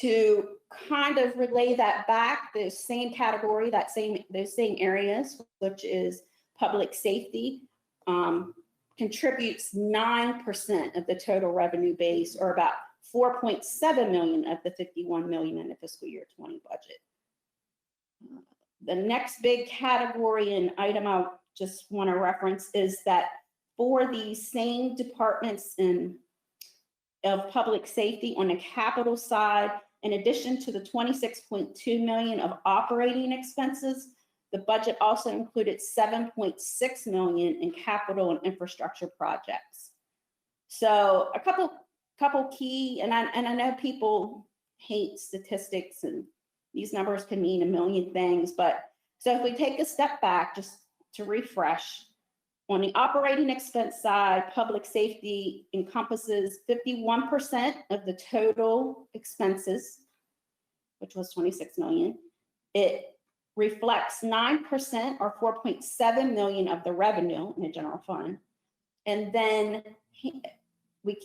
To kind of relay that back, the same category, those same areas, which is public safety, contributes 9% of the total revenue base, or about 4.7 million of the 51 million in the fiscal year 20 budget. The next big category and item I just want to reference is that for these same departments of public safety on the capital side, in addition to the 26.2 million of operating expenses, the budget also included 7.6 million in capital and infrastructure projects. So a couple key, and I know people hate statistics and these numbers can mean a million things, but so if we take a step back just to refresh, on the operating expense side, public safety encompasses 51% of the total expenses, which was 26 million. It reflects 9% or 4.7 million of the revenue in the general fund. And then we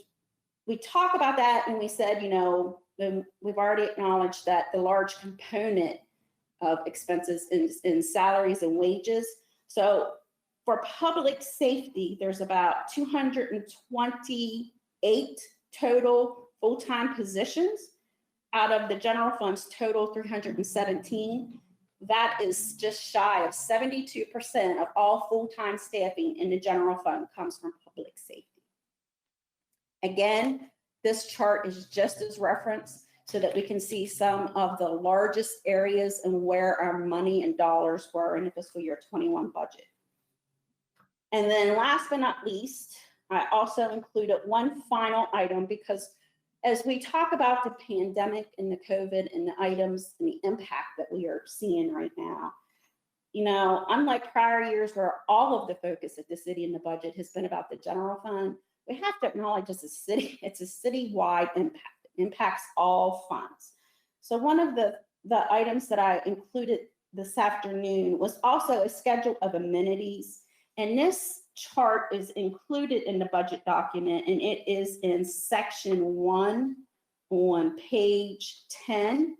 talk about that and we said, you know, we've already acknowledged that the large component of expenses in salaries and wages. So for public safety, there's about 228 total full-time positions out of the general fund's total 317. that is just shy of 72% of all full-time staffing in the general fund comes from public safety. Again, this chart is just as reference so that we can see some of the largest areas and where our money and dollars were in the fiscal year 21 budget. And then last but not least, I also included one final item because as we talk about the pandemic and the COVID and the items and the impact that we are seeing right now, you know, unlike prior years where all of the focus of the city and the budget has been about the general fund, we have to acknowledge as a city, it's a citywide impact. It impacts all funds. So one of the items that I included this afternoon was also a schedule of amenities. And this chart is included in the budget document, and it is in section 1 on page 10.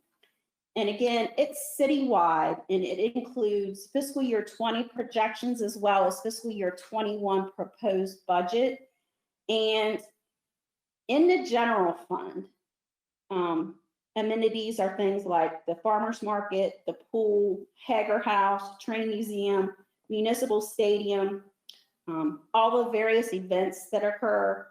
And again, it's citywide, and it includes fiscal year 20 projections as well as fiscal year 21 proposed budget. And in the general fund, amenities are things like the farmer's market, the pool, Hager House, Train Museum, municipal stadium, all the various events that occur,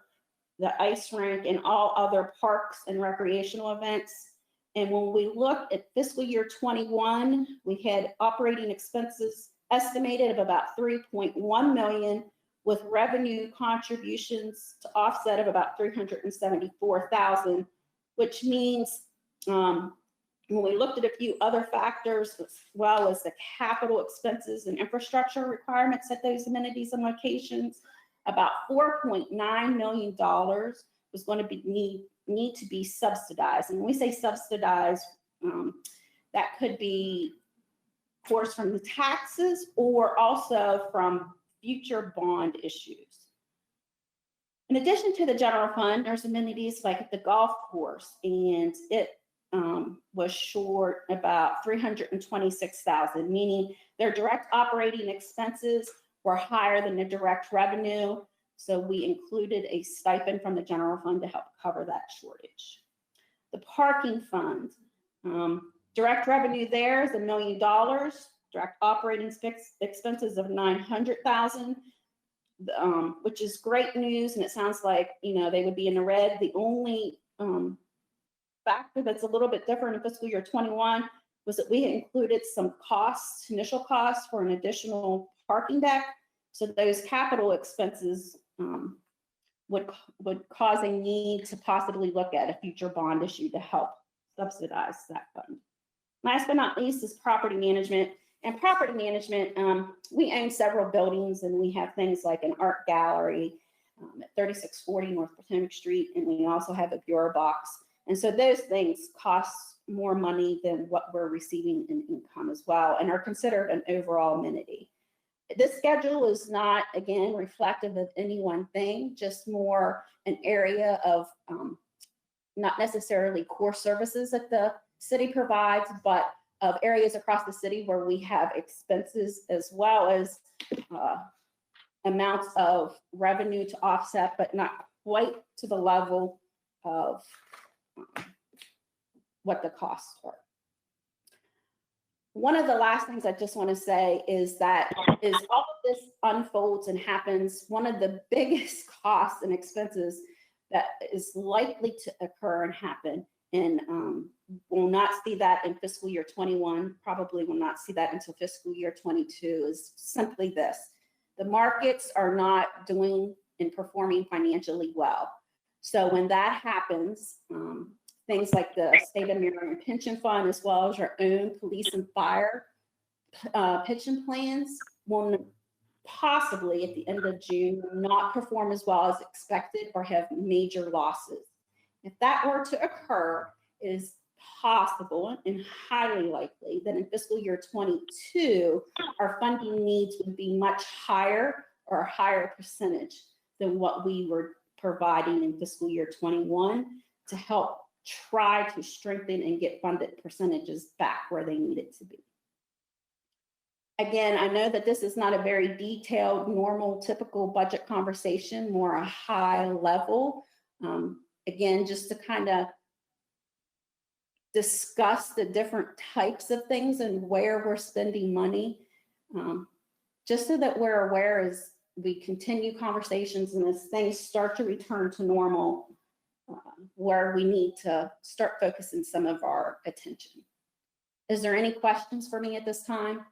the ice rink, and all other parks and recreational events. And when we look at fiscal year 21, we had operating expenses estimated of about 3.1 million with revenue contributions to offset of about 374,000, which means when we looked at a few other factors, as well as the capital expenses and infrastructure requirements at those amenities and locations, about $4.9 million was going to need to be subsidized. And when we say subsidized, that could be, of course, from the taxes or also from future bond issues. In addition to the general fund, there's amenities like the golf course, and it was short about 326,000, meaning their direct operating expenses were higher than the direct revenue. So we included a stipend from the general fund to help cover that shortage. The parking fund, direct revenue there is $1 million, direct operating expenses of 900,000, which is great news. And it sounds like, you know, they would be in the red. The only factor that's a little bit different in fiscal year 21 was that we included some costs, initial costs for an additional parking deck. So those capital expenses would cause a need to possibly look at a future bond issue to help subsidize that fund. Last but not least is property management. And property management, we own several buildings, and we have things like an art gallery at 3640 North Potomac Street, and we also have a bureau box. And so those things cost more money than what we're receiving in income as well, and are considered an overall amenity. This schedule is not, again, reflective of any one thing, just more an area of not necessarily core services that the city provides, but of areas across the city where we have expenses as well as amounts of revenue to offset, but not quite to the level of what the costs are. One of the last things I just want to say is that as all of this unfolds and happens, one of the biggest costs and expenses that is likely to occur and happen, and we'll not see that in fiscal year 21, probably will not see that until fiscal year 22, is simply this. The markets are not doing and performing financially well. So when that happens, things like the State of Maryland Pension Fund, as well as your own police and fire pension plans, will possibly at the end of June not perform as well as expected or have major losses. If that were to occur, it is possible and highly likely that in fiscal year 22, our funding needs would be much higher or a higher percentage than what we were providing in fiscal year 21 to help try to strengthen and get funded percentages back where they need it to be. Again, I know that this is not a very detailed, normal, typical budget conversation, more a high level. Again, just to kind of discuss the different types of things and where we're spending money. Just so that we're aware as we continue conversations and as things start to return to normal, where we need to start focusing some of our attention. Is there any questions for me at this time?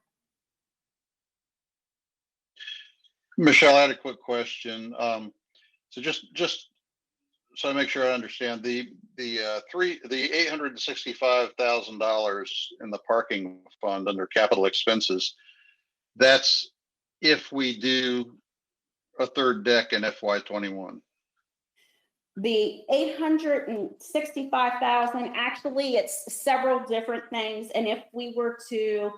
Michelle, I had a quick question. So just so I make sure I understand the $865,000 in the parking fund under capital expenses. That's if we do a third deck in FY21. The 865,000, actually, it's several different things. And if we were to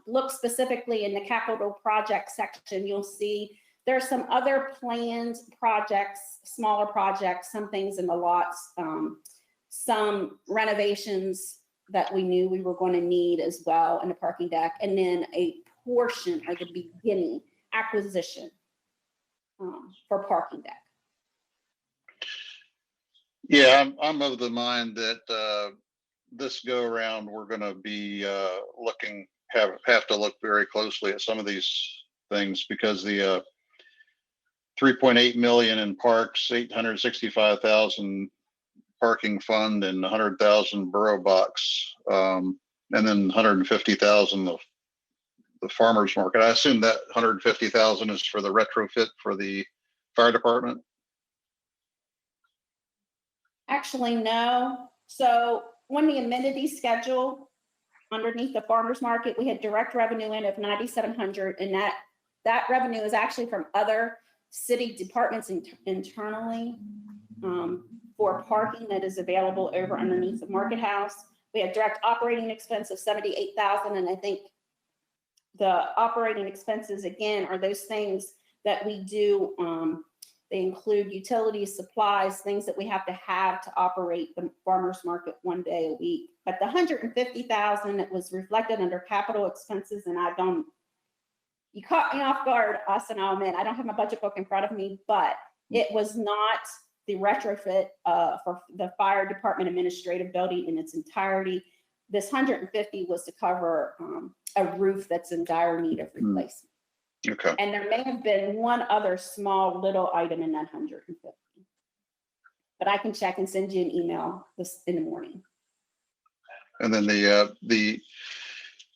look specifically in the capital project section, you'll see there's some other planned projects, smaller projects, some things in the lots, some renovations that we knew we were going to need as well in the parking deck, and then a portion or the beginning acquisition for parking deck. Yeah, I'm of the mind that this go around, we're going to be have to look very closely at some of these things, because the 3.8 million in parks, 865,000 parking fund, and 100,000 borough box, and then 150,000 of the farmers market. I assume that 150,000 is for the retrofit for the fire department. Actually, no. So when the amenities schedule underneath the farmers market, we had direct revenue in of 9,700, and that revenue is actually from other city departments internally for parking that is available over underneath the market house. We have direct operating expense of 78,000, and I think the operating expenses again are those things that we do. They include utilities, supplies, things that we have to operate the farmers market one day a week. But the 150,000 that was reflected under capital expenses, and you caught me off guard, Austin, I'll admit, I don't have my budget book in front of me, but it was not the retrofit for the fire department administrative building in its entirety. This 150 was to cover a roof that's in dire need of replacement. Okay. And there may have been one other small little item in that 150. But I can check and send you an email this in the morning. And then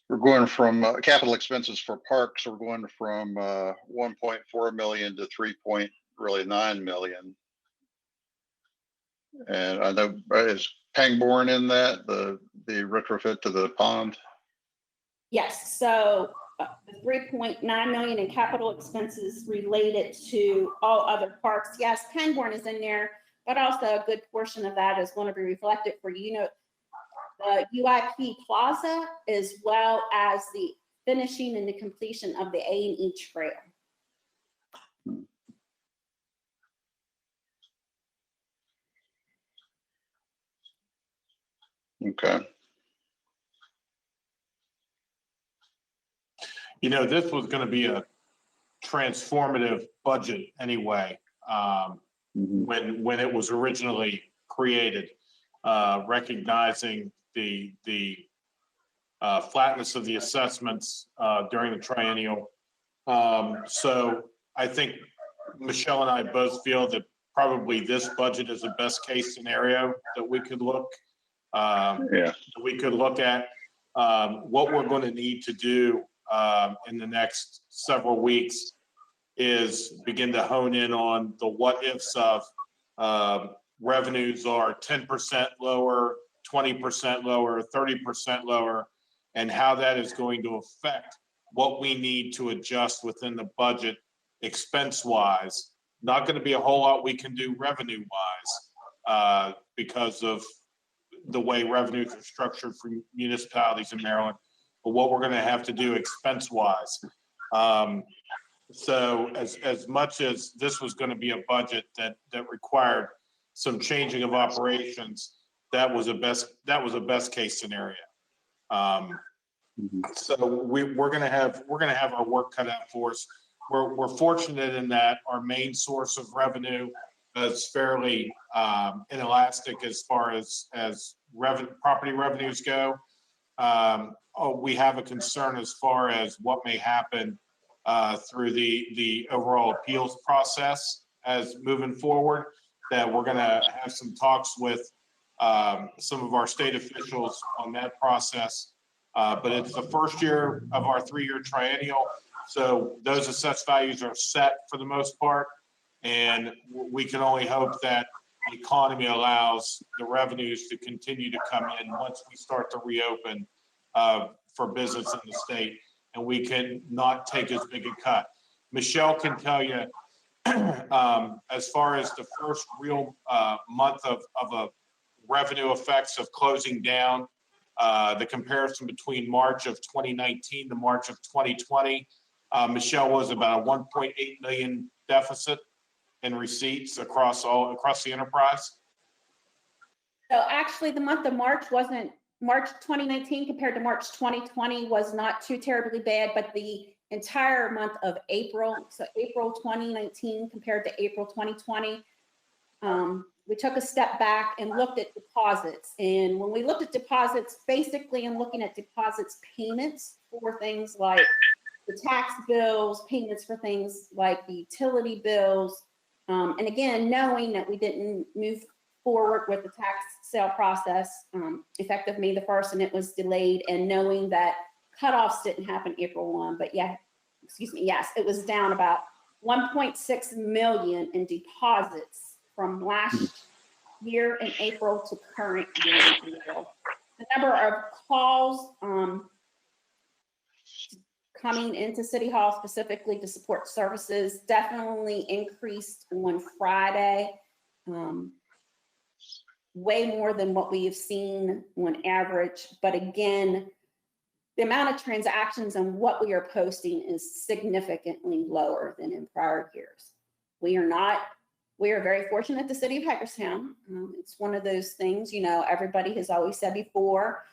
we're going from capital expenses for parks, we're going from 1.4 million to 3.9 million. And I know, is Pangborn in that, the retrofit to the pond? Yes, so the 3.9 million in capital expenses related to all other parks. Yes, Pangborn is in there, but also a good portion of that is going to be reflected for, the UIP Plaza, as well as the finishing and the completion of the A&E Trail. Okay. This was going to be a transformative budget anyway, when it was originally created, recognizing the flatness of the assessments during the triennial. So I think Michelle and I both feel that probably this budget is the best case scenario that we could look at. What we're going to need to do in the next several weeks is begin to hone in on the what ifs of revenues are 10% lower, 20% lower, 30% lower, and how that is going to affect what we need to adjust within the budget expense-wise. Not going to be a whole lot we can do revenue-wise because of the way revenues are structured for municipalities in Maryland, but what we're going to have to do expense-wise. So as much as this was going to be a budget that required some changing of operations, that was a best case scenario. So we're going to have our work cut out for us. We're fortunate in that our main source of revenue is fairly inelastic as far as property revenues go. We have a concern as far as what may happen through the overall appeals process as moving forward, that we're going to have some talks with some of our state officials on that process. But it's the first year of our 3-year triennial. So those assessed values are set for the most part. And we can only hope that the economy allows the revenues to continue to come in once we start to reopen for business in the state, and we can not take as big a cut. Michelle can tell you, as far as the first real month of a revenue effects of closing down, the comparison between March of 2019 to March of 2020, Michelle was about a 1.8 million deficit in receipts across the enterprise. So actually, the month of March 2019 compared to March 2020 was not too terribly bad, but the entire month of April, so April 2019 compared to April 2020, we took a step back and looked at deposits. And when we looked at deposits, basically I'm looking at deposits payments for things like the tax bills, payments for things like the utility bills. And again, knowing that we didn't move forward with the tax sale process effective May the 1st, and it was delayed, and knowing that cutoffs didn't happen April 1, but yes, it was down about 1.6 million in deposits from last year in April to current year in April. The number of calls coming into City Hall specifically to support services definitely increased on Friday. Way more than what we have seen on average. But again, the amount of transactions and what we are posting is significantly lower than in prior years. We are very fortunate at the City of Hagerstown. It's one of those things, everybody has always said before,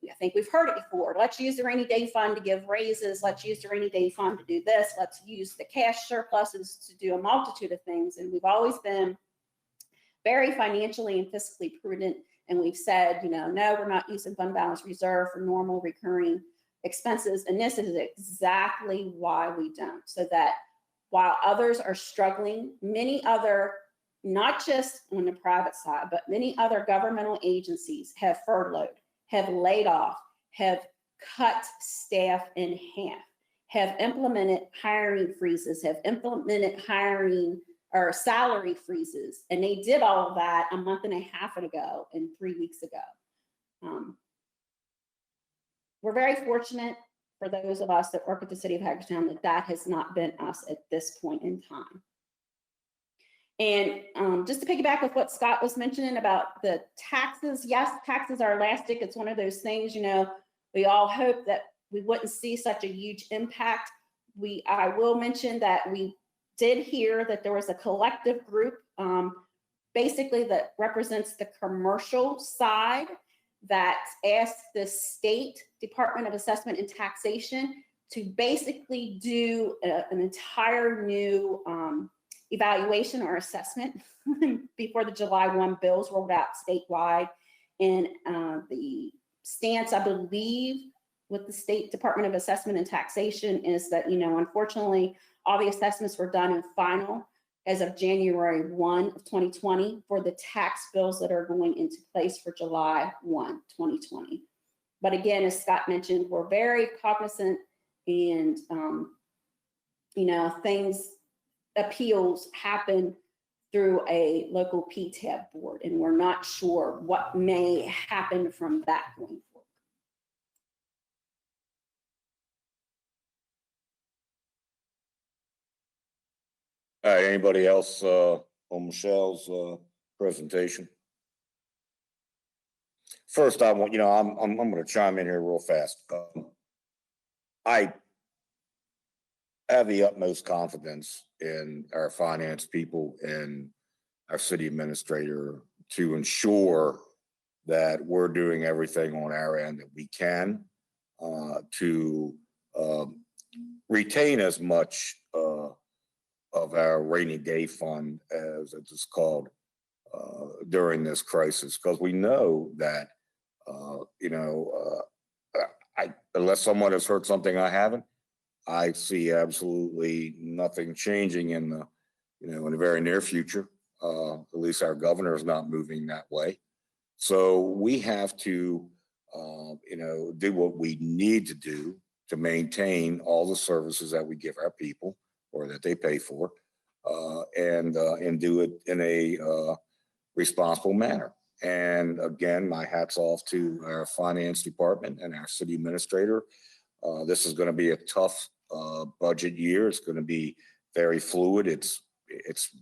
I think we've heard it before, let's use the rainy day fund to give raises, let's use the rainy day fund to do this, let's use the cash surpluses to do a multitude of things. And we've always been very financially and fiscally prudent. And we've said, no, we're not using fund balance reserve for normal recurring expenses. And this is exactly why we don't. So that while others are struggling, many other, not just on the private side, but many other governmental agencies have furloughed, have laid off, have cut staff in half, have implemented hiring freezes, have implemented hiring or salary freezes. And they did all of that a month and a half ago and 3 weeks ago. We're very fortunate for those of us that work at the City of Hagerstown that has not been us at this point in time. And just to piggyback with what Scott was mentioning about the taxes, yes, taxes are elastic. It's one of those things, we all hope that we wouldn't see such a huge impact. I will mention that we did hear that there was a collective group, basically that represents the commercial side, that asked the State Department of Assessment and Taxation to basically do an entire new evaluation or assessment before the July 1 bills rolled out statewide. And the stance, I believe, with the State Department of Assessment and Taxation is that, unfortunately, all the assessments were done in final as of January 1 of 2020 for the tax bills that are going into place for July 1, 2020. But again, as Scott mentioned, we're very cognizant and, appeals happen through a local PTAB board, and we're not sure what may happen from that going forward. All right, anybody else on Michelle's presentation? First, I want, I'm going to chime in here real fast. I have the utmost confidence in our finance people and our city administrator to ensure that we're doing everything on our end that we can to retain as much of our rainy day fund, as it's called, during this crisis, because we know that, unless someone has heard something I haven't, I see absolutely nothing changing in the, in the very near future. At least our governor is not moving that way. So we have to, do what we need to do to maintain all the services that we give our people or that they pay for, and do it in a responsible manner. And again, my hat's off to our finance department and our city administrator. This is going to be a tough budget year. It's going to be very fluid. It's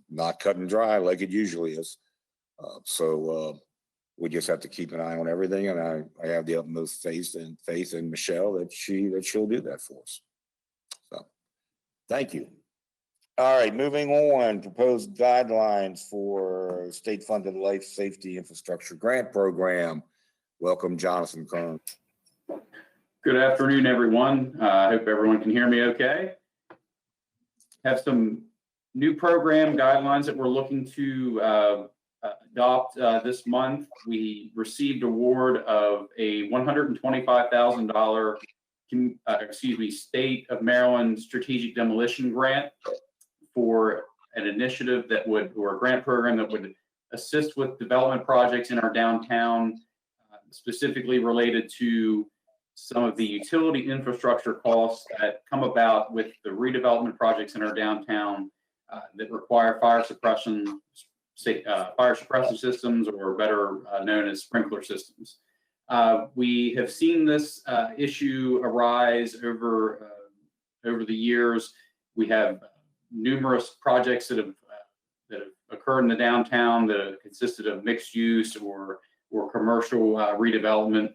not cut and dry like it usually is. So we just have to keep an eye on everything, and I have the utmost faith in Michelle that she'll do that for us. So, thank you. All right, moving on. Proposed guidelines for state-funded life safety infrastructure grant program. Welcome, Jonathan Kern. Good afternoon, everyone. I hope everyone can hear me okay. Have some new program guidelines that we're looking to adopt this month. We received award of a $125,000 State of Maryland Strategic Demolition Grant for an initiative that would, or a grant program that would assist with development projects in our downtown, specifically related to some of the utility infrastructure costs that come about with the redevelopment projects in our downtown that require fire suppression systems, or better known as sprinkler systems. We have seen this issue arise over the years. We have numerous projects that have occurred in the downtown that have consisted of mixed use or commercial redevelopment.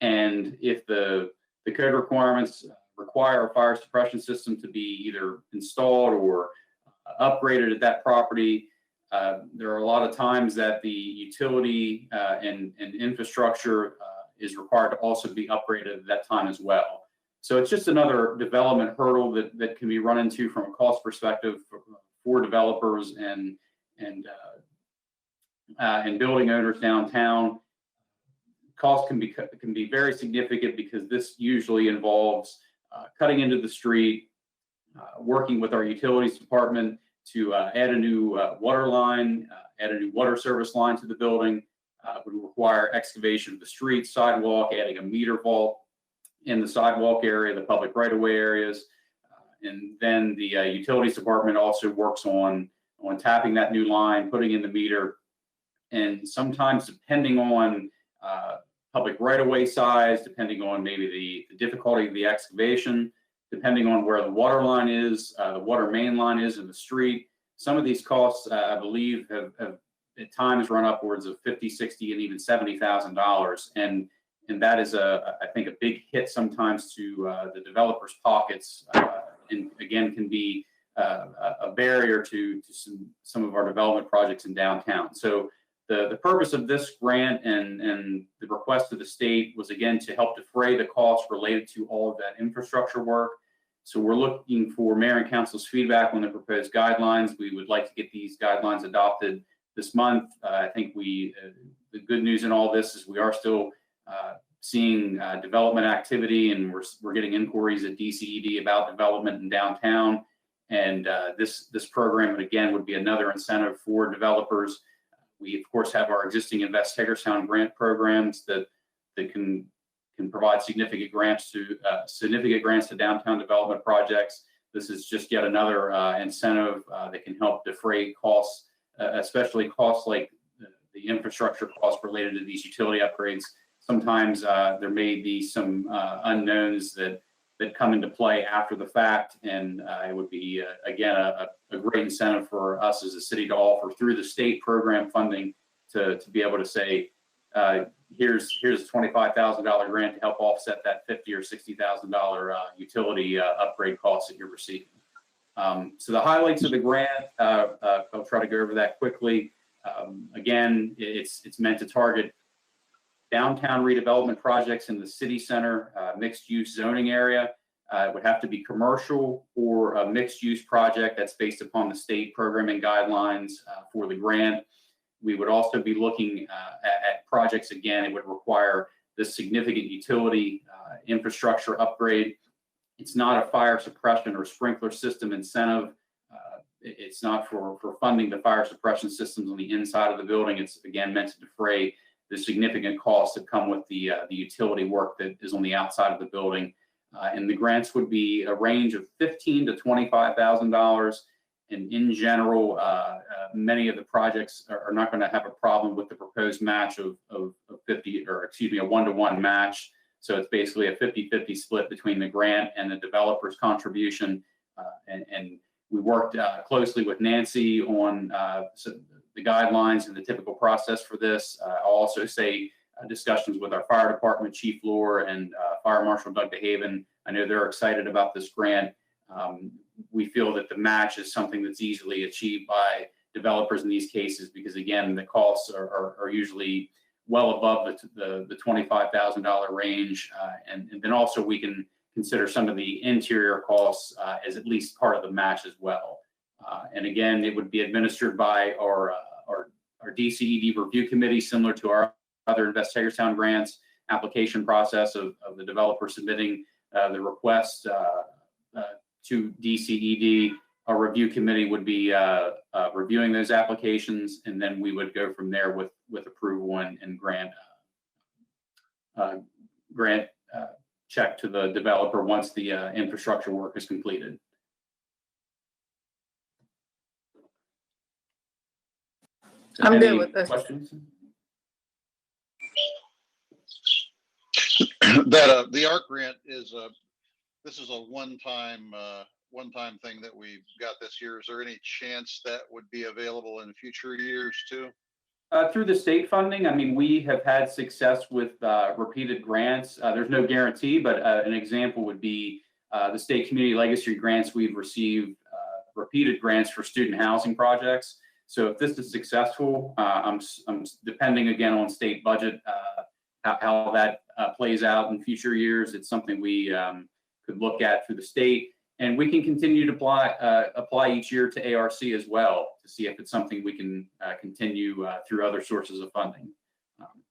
And if the code requirements require a fire suppression system to be either installed or upgraded at that property, there are a lot of times that the utility and infrastructure is required to also be upgraded at that time as well. So it's just another development hurdle that can be run into from a cost perspective for developers and building owners downtown. Costs can be very significant because this usually involves cutting into the street, working with our utilities department to add a new water line, add a new water service line to the building. Would require excavation of the street, sidewalk, adding a meter vault in the sidewalk area, the public right-of-way areas. And then the utilities department also works on tapping that new line, putting in the meter. And sometimes, depending on public right-of-way size, depending on maybe the difficulty of the excavation, depending on where the water line is, the water main line is in the street, some of these costs, I believe, have at times run upwards of $50,000, $60,000, and even $70,000. And that is, I think, a big hit sometimes to the developers' pockets, and again, can be a barrier to some of our development projects in downtown. So the purpose of this grant and the request of the state was, again, to help defray the costs related to all of that infrastructure work. So we're looking for mayor and council's feedback on the proposed guidelines. We would like to get these guidelines adopted this month. I think the good news in all this is we are still seeing development activity, and we're getting inquiries at DCED about development in downtown. And this program, again, would be another incentive for developers. We, of course, have our existing Invest Hagerstown grant programs that can provide significant grants to downtown development projects. This is just yet another incentive that can help defray costs, especially costs like the infrastructure costs related to these utility upgrades. Sometimes there may be some unknowns that come into play after the fact, and it would be again a great incentive for us as a city to offer through the state program funding to be able to say, here's a $25,000 grant to help offset that $50,000 or $60,000 utility upgrade costs that you're receiving. So the highlights of the grant, I'll try to go over that quickly. Again, it's meant to target downtown redevelopment projects in the city center, mixed-use zoning area. It would have to be commercial or a mixed-use project that's based upon the state programming guidelines for the grant. We would also be looking at projects, again, it would require this significant utility infrastructure upgrade. It's not a fire suppression or sprinkler system incentive. It's not for funding the fire suppression systems on the inside of the building. It's, again, meant to defray the significant costs that come with the utility work that is on the outside of the building. And the grants would be a range of $15,000 to $25,000. And in general, many of the projects are not going to have a problem with the proposed match of 50, or excuse me, a 1-to-1 match. So it's basically a 50-50 split between the grant and the developer's contribution. And we worked closely with Nancy on the guidelines and the typical process for this. I'll also say discussions with our fire department, Chief Lohr, and Fire Marshal Doug DeHaven. I know they're excited about this grant. We feel that the match is something that's easily achieved by developers in these cases, because again, the costs are usually well above the $25,000 range. And then also we can consider some of the interior costs as at least part of the match as well. And again, it would be administered by our DCED review committee, similar to our other Invest Hagerstown grants application process of the developer submitting the request to DCED. Our review committee would be reviewing those applications, and then we would go from there with approval and grant check to the developer once the infrastructure work is completed. I'm good Any with this. questions? That the ARC grant is this is a one-time thing that we've got this year. Is there any chance that would be available in future years too? Through the state funding, I mean, we have had success with repeated grants. There's no guarantee, but an example would be the state community legacy grants. We've received repeated grants for student housing projects. So if this is successful, I'm depending again on state budget, how that plays out in future years. It's something we could look at through the state, and we can continue to apply each year to ARC as well to see if it's something we can continue through other sources of funding.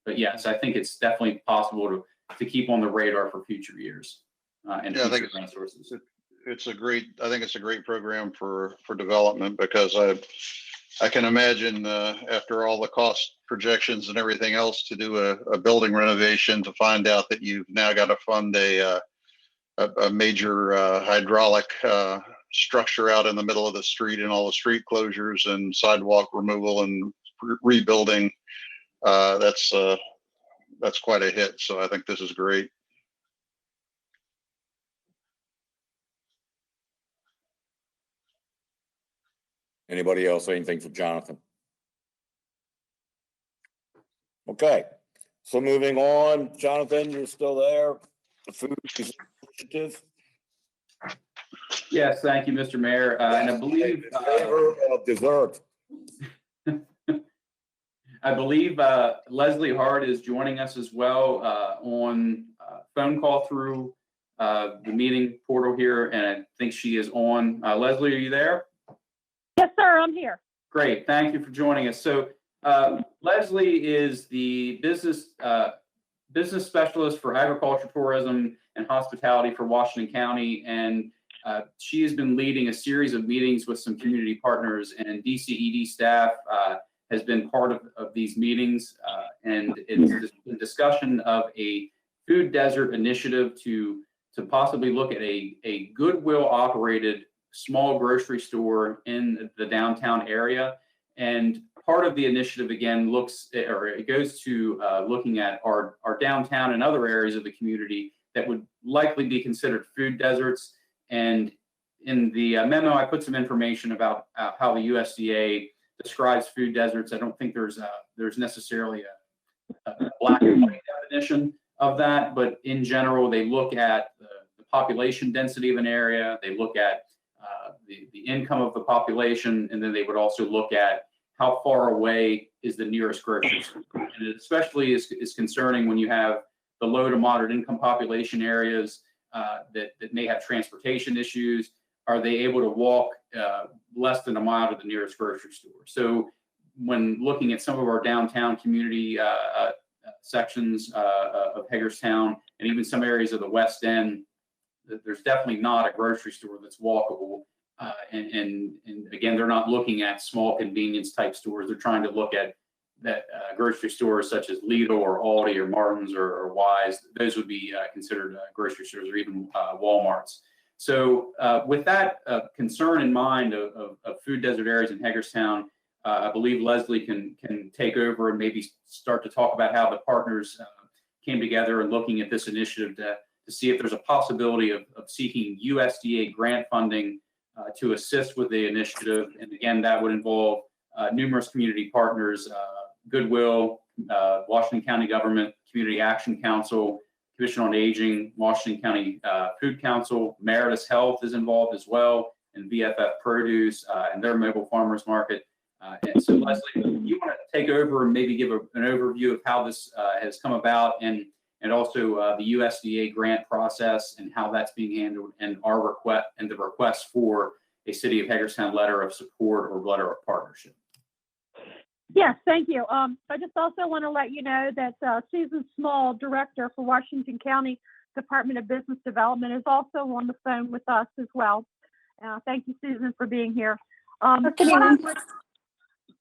But yes, I think it's definitely possible to keep on the radar for future years and Yeah, future grant sources. It's a great, I think it's a great program for development, because I can imagine after all the cost projections and everything else to do a building renovation, to find out that you've now got to fund a major hydraulic structure out in the middle of the street, and all the street closures and sidewalk removal and rebuilding. That's quite a hit. So I think this is great. Anybody else, anything for Jonathan? Okay, so moving on, Jonathan, you're still there? The food initiative? Yes, thank you, Mr. Mayor. And I believe Flavor of dessert. I believe Leslie Hart is joining us as well on phone call through the meeting portal here, and I think she is on. Leslie, are you there? Yes, sir, I'm here. Great, thank you for joining us. So Leslie is the business specialist for agriculture, tourism, and hospitality for Washington County, and she has been leading a series of meetings with some community partners, and DCED staff has been part of these meetings, and it's a discussion of a food desert initiative to possibly look at a Goodwill operated small grocery store in the downtown area. And part of the initiative, again, goes to looking at our downtown and other areas of the community that would likely be considered food deserts. And in the memo, I put some information about how the USDA describes food deserts. I don't think there's necessarily a black and white definition of that, but in general, they look at the population density of an area. They look at the income of the population, and then they would also look at how far away is the nearest grocery store. And it especially is concerning when you have the low to moderate income population areas that may have transportation issues. Are they able to walk less than a mile to the nearest grocery store? So when looking at some of our downtown community sections of Hagerstown and even some areas of the West End, there's definitely not a grocery store that's walkable. And again, they're not looking at small convenience type stores. They're trying to look at that grocery stores such as Lidl or Aldi or Martin's or Wise. Those would be considered grocery stores, or even Walmarts. So with that concern in mind of food desert areas in Hagerstown, I believe Leslie can take over and maybe start to talk about how the partners came together and looking at this initiative to see if there's a possibility of seeking USDA grant funding to assist with the initiative. And again, that would involve numerous community partners, Goodwill, Washington County Government, Community Action Council, Commission on Aging, Washington County Food Council, Meritus Health is involved as well, and VFF Produce and their mobile farmers market. And so, Leslie, you want to take over and maybe give an overview of how this has come about, and also the USDA grant process and how that's being handled, and our request and the request for a City of Hagerstown letter of support or letter of partnership. Yes, thank you. I just also want to let you know that Susan Small, Director for Washington County Department of Business Development, is also on the phone with us as well. Thank you, Susan, for being here.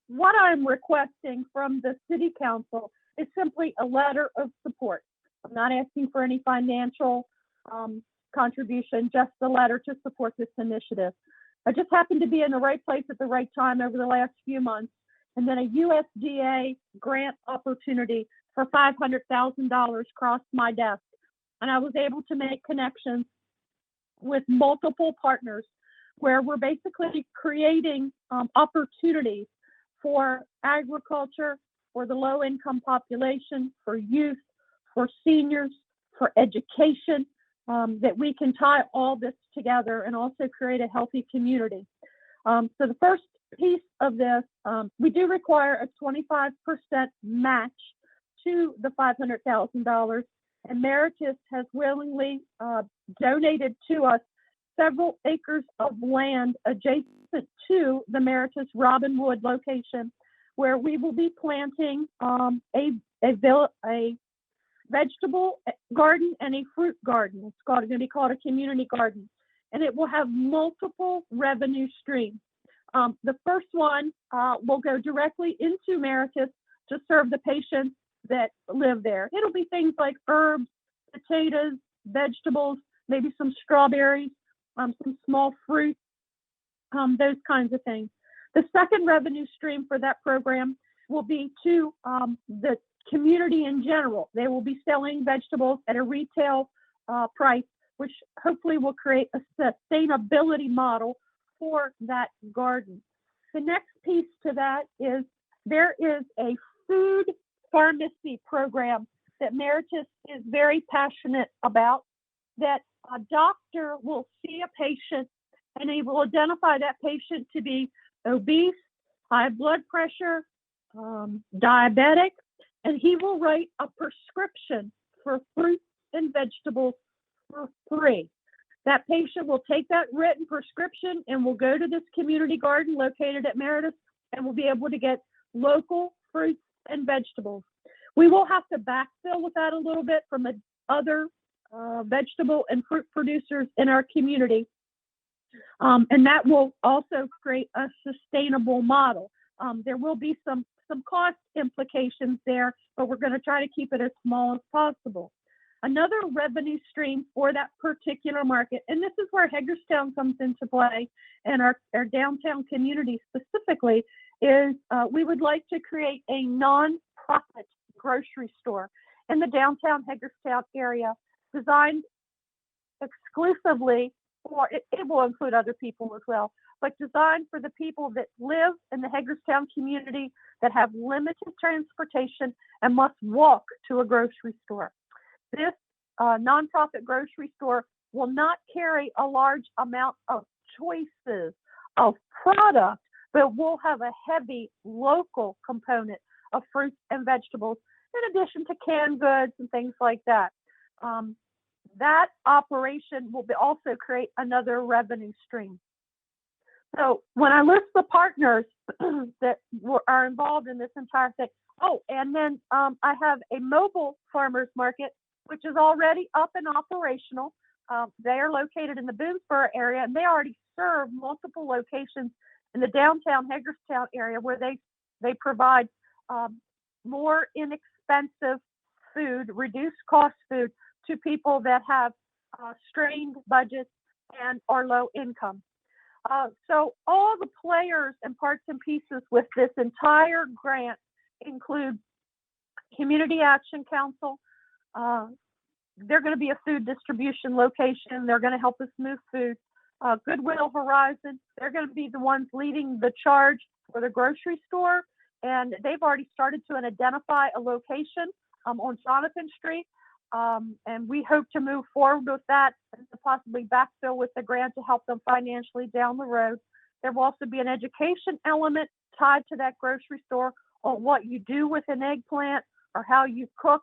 What I'm requesting from the City Council is simply a letter of support. I'm not asking for any financial contribution, just a letter to support this initiative. I just happened to be in the right place at the right time over the last few months, and then a USDA grant opportunity for $500,000 crossed my desk. And I was able to make connections with multiple partners where we're basically creating opportunities for agriculture, for the low-income population, for youth, for seniors, for education, that we can tie all this together and also create a healthy community. So the first piece of this, we do require a 25% match to the $500,000, and Meritus has willingly donated to us several acres of land adjacent to the Meritus Robinwood location, where we will be planting a vegetable garden and a fruit garden. It's going to be called a community garden, and it will have multiple revenue streams. The first one will go directly into Meritus to serve the patients that live there. It'll be things like herbs, potatoes, vegetables, maybe some strawberries, some small fruit, those kinds of things. The second revenue stream for that program will be to the community in general. They will be selling vegetables at a retail price, which hopefully will create a sustainability model for that garden. The next piece to that is there is a food pharmacy program that Meritus is very passionate about, that a doctor will see a patient and he will identify that patient to be obese, high blood pressure, diabetic, and he will write a prescription for fruits and vegetables for free. That patient will take that written prescription and will go to this community garden located at Meritus and will be able to get local fruits and vegetables. We will have to backfill with that a little bit from other vegetable and fruit producers in our community. And that will also create a sustainable model. There will be some cost implications there, but we're going to try to keep it as small as possible. Another revenue stream for that particular market, and this is where Hagerstown comes into play and our downtown community specifically, is we would like to create a non-profit grocery store in the downtown Hagerstown area designed exclusively for, it will include other people as well, but designed for the people that live in the Hagerstown community that have limited transportation and must walk to a grocery store. This nonprofit grocery store will not carry a large amount of choices of product, but will have a heavy local component of fruits and vegetables, in addition to canned goods and things like that. That operation will also create another revenue stream. So when I list the partners that are involved in this entire thing, and then I have a mobile farmers market, which is already up and operational. They are located in the Boonesboro area, and they already serve multiple locations in the downtown Hagerstown area where they provide more inexpensive food, reduced cost food to people that have strained budgets and are low income. So all the players and parts and pieces with this entire grant include Community Action Council. They're going to be a food distribution location. They're going to help us move food. Goodwill Horizon, they're going to be the ones leading the charge for the grocery store. And they've already started to identify a location on Jonathan Street. And we hope to move forward with that and to possibly backfill with the grant to help them financially down the road. There will also be an education element tied to that grocery store on what you do with an eggplant or how you cook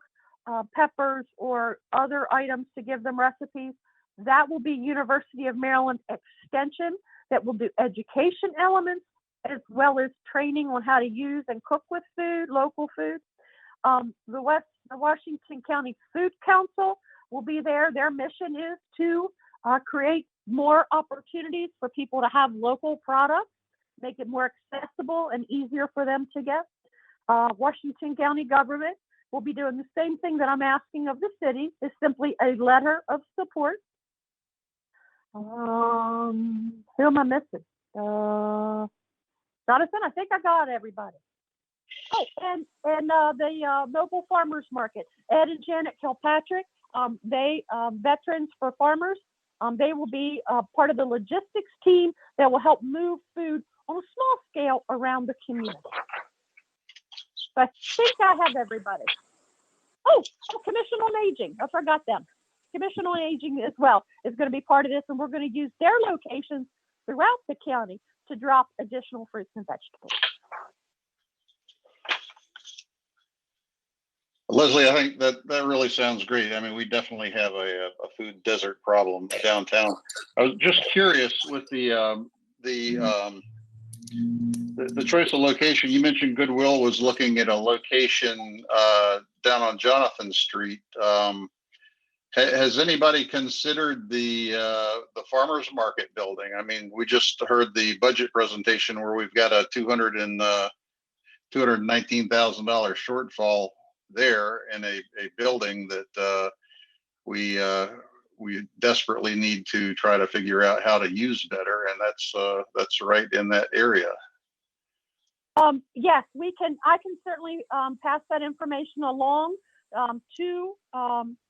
peppers or other items to give them recipes. That will be University of Maryland Extension that will do education elements as well as training on how to use and cook with food, local food. The Washington County Food Council will be there. Their mission is to create more opportunities for people to have local products, make it more accessible and easier for them to get. Washington County government will be doing the same thing that I'm asking of the city, is simply a letter of support. Who am I missing? Jonathan, I think I got everybody. Oh, and the mobile farmers market, Ed and Janet Kilpatrick, they Veterans for Farmers. They will be part of the logistics team that will help move food on a small scale around the community. So I think I have everybody. Oh, Commission on Aging. I forgot them. Commission on Aging as well is going to be part of this, and we're going to use their locations throughout the county to drop additional fruits and vegetables. Leslie, I think that really sounds great. I mean, we definitely have a food desert problem downtown. I was just curious with the choice of location. You mentioned Goodwill was looking at a location down on Jonathan Street. Has anybody considered the farmers market building? I mean, we just heard the budget presentation where we've got a $219,000 shortfall there in a building that we desperately need to try to figure out how to use better, and that's right in that area. Yes, we can. I can certainly pass that information along to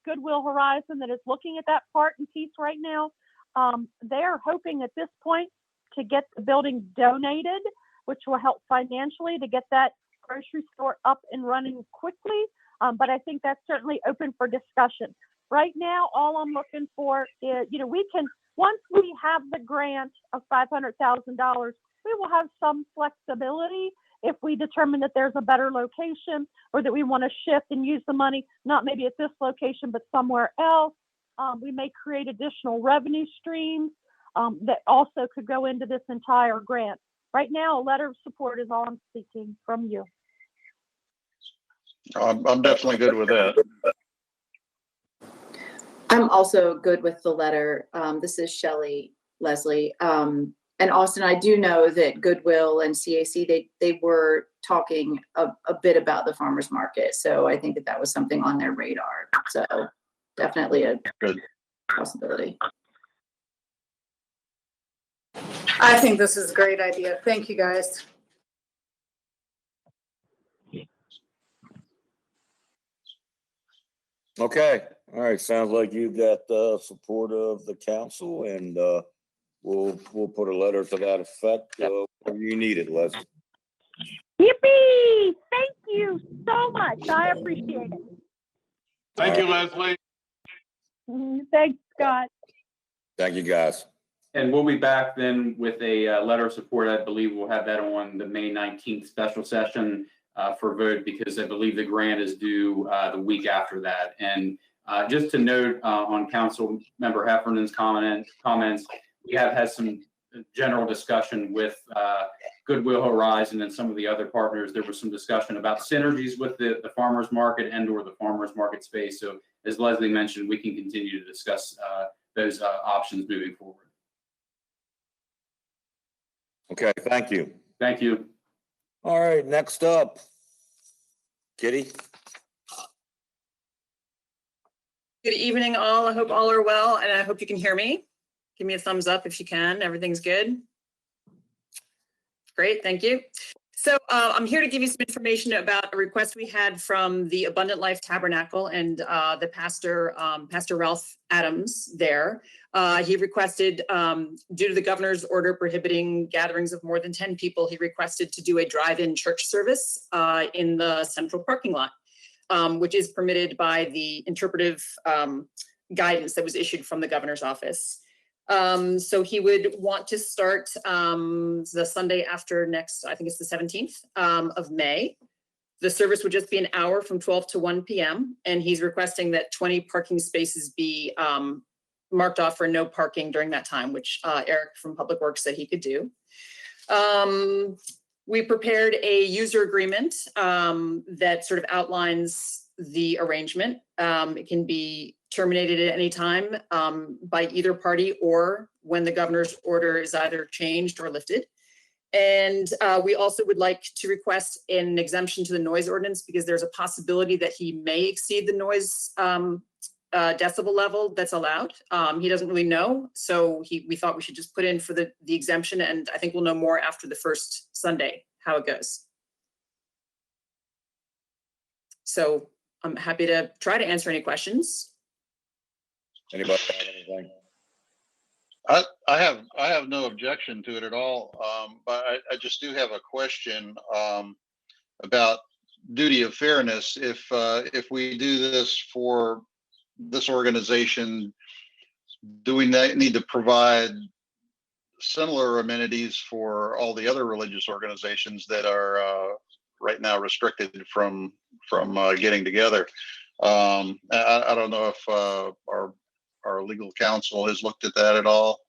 Goodwill Horizon that is looking at that part and piece right now. They are hoping at this point to get the building donated, which will help financially to get that grocery store up and running quickly. But I think that's certainly open for discussion. Right now, all I'm looking for is, we can, once we have the grant of $500,000, we will have some flexibility if we determine that there's a better location or that we want to shift and use the money, not maybe at this location, but somewhere else. We may create additional revenue streams that also could go into this entire grant. Right now, a letter of support is all I'm seeking from you. I'm definitely good with that. I'm also good with the letter. This is Shelley, Leslie. And Austin, I do know that Goodwill and CAC, they were talking a bit about the farmers market. So I think that was something on their radar. So definitely a good possibility. I think this is a great idea. Thank you, guys. Okay, all right, sounds like you got the support of the council, and we'll put a letter to that effect whenever you need it, Leslie. Yippee! Thank you so much. I appreciate it. Thank you, Leslie. Thanks, Scott. Thank you, guys. And we'll be back then with a letter of support. I believe we'll have that on the May 19th special session for vote, because I believe the grant is due the week after that. And just to note on Council Member Heffernan's comments, we have had some general discussion with Goodwill Horizon and some of the other partners. There was some discussion about synergies with the farmers market and or the farmers market space. So as Leslie mentioned, we can continue to discuss those options moving forward. Okay, thank you. Thank you. All right, next up, Kitty. Good evening, all. I hope all are well, and I hope you can hear me. Give me a thumbs up if you can. Everything's good. Great, thank you. So I'm here to give you some information about a request we had from the Abundant Life Tabernacle and the pastor, Pastor Ralph Adams there. He requested, due to the governor's order prohibiting gatherings of more than 10 people, he requested to do a drive-in church service in the central parking lot, which is permitted by the interpretive guidance that was issued from the governor's office. So he would want to start the Sunday after next, I think it's the 17th of May. The service would just be an hour from 12 to 1 p.m. And he's requesting that 20 parking spaces be marked off for no parking during that time, which Eric from Public Works said he could do. We prepared a user agreement that sort of outlines the arrangement. It can be terminated at any time by either party or when the governor's order is either changed or lifted. And we also would like to request an exemption to the noise ordinance because there's a possibility that he may exceed the noise decibel level that's allowed. He doesn't really know. So we thought we should just put in for the exemption, and I think we'll know more after the first Sunday, how it goes. So I'm happy to try to answer any questions. Anybody have anything? I have no objection to it at all. But I just do have a question about duty of fairness. If we do this for this organization, do we need to provide similar amenities for all the other religious organizations that are right now restricted from getting together? I don't know if our legal counsel has looked at that at all.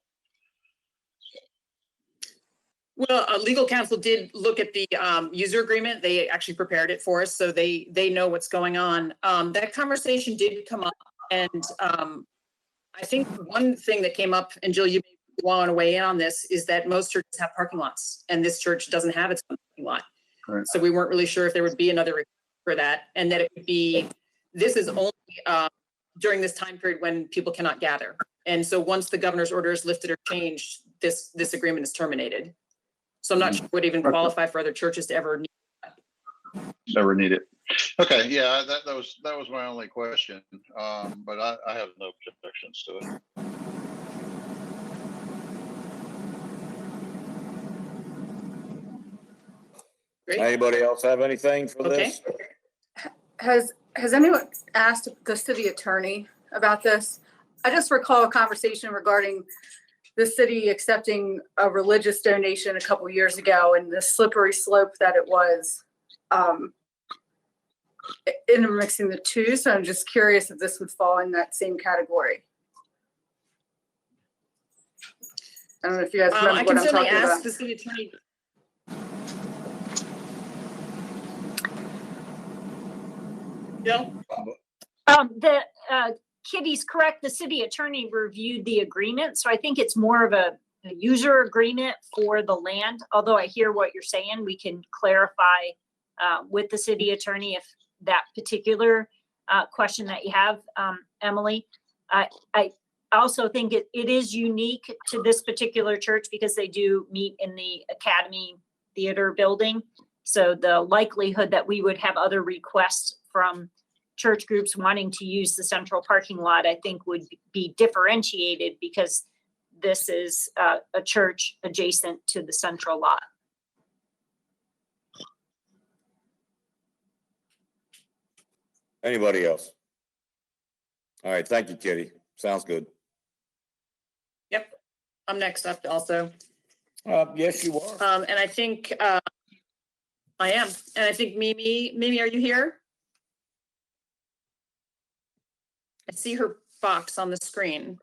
Well, legal counsel did look at the user agreement. They actually prepared it for us, so they know what's going on. That conversation did come up, and I think one thing that came up, and Jill, you want to weigh in on this, is that most churches have parking lots, and this church doesn't have its own parking lot. Right. So we weren't really sure if there would be another request for that, and that it would be, this is only during this time period when people cannot gather. And so once the governor's order is lifted or changed, this agreement is terminated. So I'm not sure it would even qualify for other churches to ever need that. Never need it. Okay, yeah, that was my only question. But I have no objections to it. Great. Anybody else have anything for this? Has anyone asked the city attorney about this? I just recall a conversation regarding the city accepting a religious donation a couple years ago and the slippery slope that it was intermixing the two. So I'm just curious if this would fall in that same category. I don't know if you guys remember what I'm talking about. I can certainly ask the city attorney. Kitty's correct. The city attorney reviewed the agreement. So I think it's more of a user agreement for the land. Although I hear what you're saying, we can clarify with the city attorney if that particular question that you have, Emily. I also think it is unique to this particular church because they do meet in the Academy Theater building. So the likelihood that we would have other requests from church groups wanting to use the central parking lot, I think would be differentiated because this is a church adjacent to the central lot. Anybody else? All right, thank you, Kitty. Sounds good. Yep, I'm next up also. Yes, you are. And I think I am. And I think Mimi, are you here? I see her box on the screen.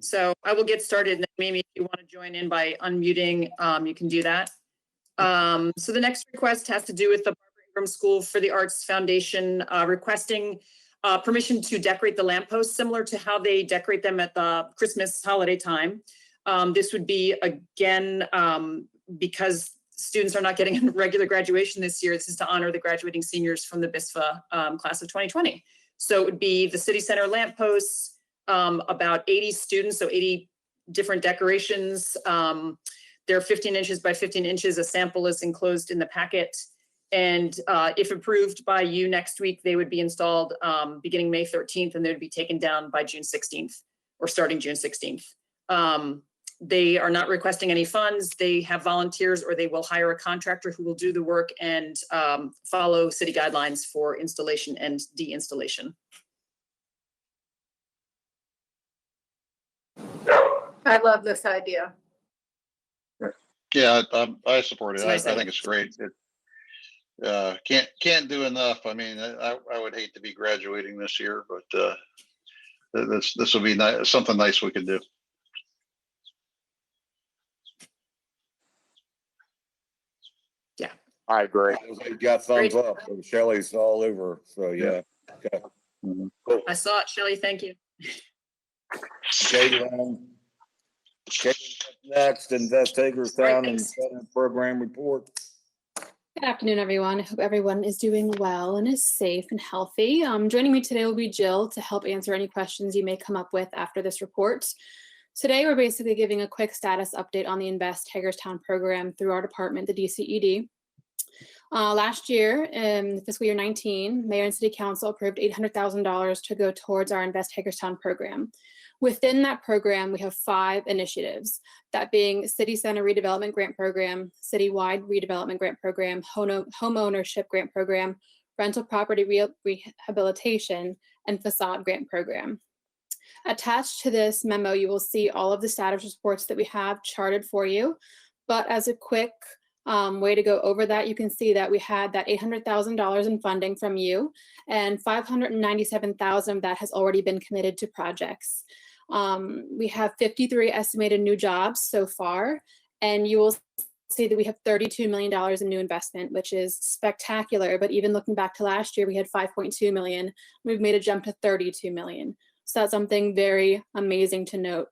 So I will get started. And then maybe if you want to join in by unmuting, you can do that. So the next request has to do with the Barbara Ingram School for the Arts Foundation requesting permission to decorate the lampposts similar to how they decorate them at the Christmas holiday time. This would be, again, because students are not getting a regular graduation this year. This is to honor the graduating seniors from the BISFA class of 2020. So it would be the city center lampposts, about 80 students, so 80 different decorations. They're 15 inches by 15 inches. A sample is enclosed in the packet. And if approved by you next week, they would be installed beginning May 13th, and they would be taken down by June 16th or starting June 16th. They are not requesting any funds. They have volunteers, or they will hire a contractor who will do the work and follow city guidelines for installation and de-installation. I love this idea. Yeah, I support it. It's nice I think it's great. It can't do enough. I mean, I would hate to be graduating this year, but this will be nice, something nice we could do. Yeah, I agree. You got thumbs up. So Shelley's all over. So yeah. Okay. Cool. I saw it, Shelley. Thank you. Caitlin. Next, Invest Hagerstown and thanks. program report. Good afternoon, everyone. I hope everyone is doing well and is safe and healthy. Joining me today will be Jill to help answer any questions you may come up with after this report. Today, we're basically giving a quick status update on the Invest Hagerstown program through our department, the DCED. Last year, in fiscal year 19, Mayor and City Council approved $800,000 to go towards our Invest Hagerstown program. Within that program, we have 5 initiatives, that being City Center Redevelopment Grant Program, Citywide Redevelopment Grant Program, Home Ownership Grant Program, Rental Property Rehabilitation, and Facade Grant Program. Attached to this memo, you will see all of the status reports that we have charted for you. But as a quick way to go over that, you can see that we had that $800,000 in funding from you, and $597,000 of that has already been committed to projects. We have 53 estimated new jobs so far, and you will see that we have $32 million in new investment, which is spectacular. But even looking back to last year, we had $5.2 million. We've made a jump to $32 million. So that's something very amazing to note.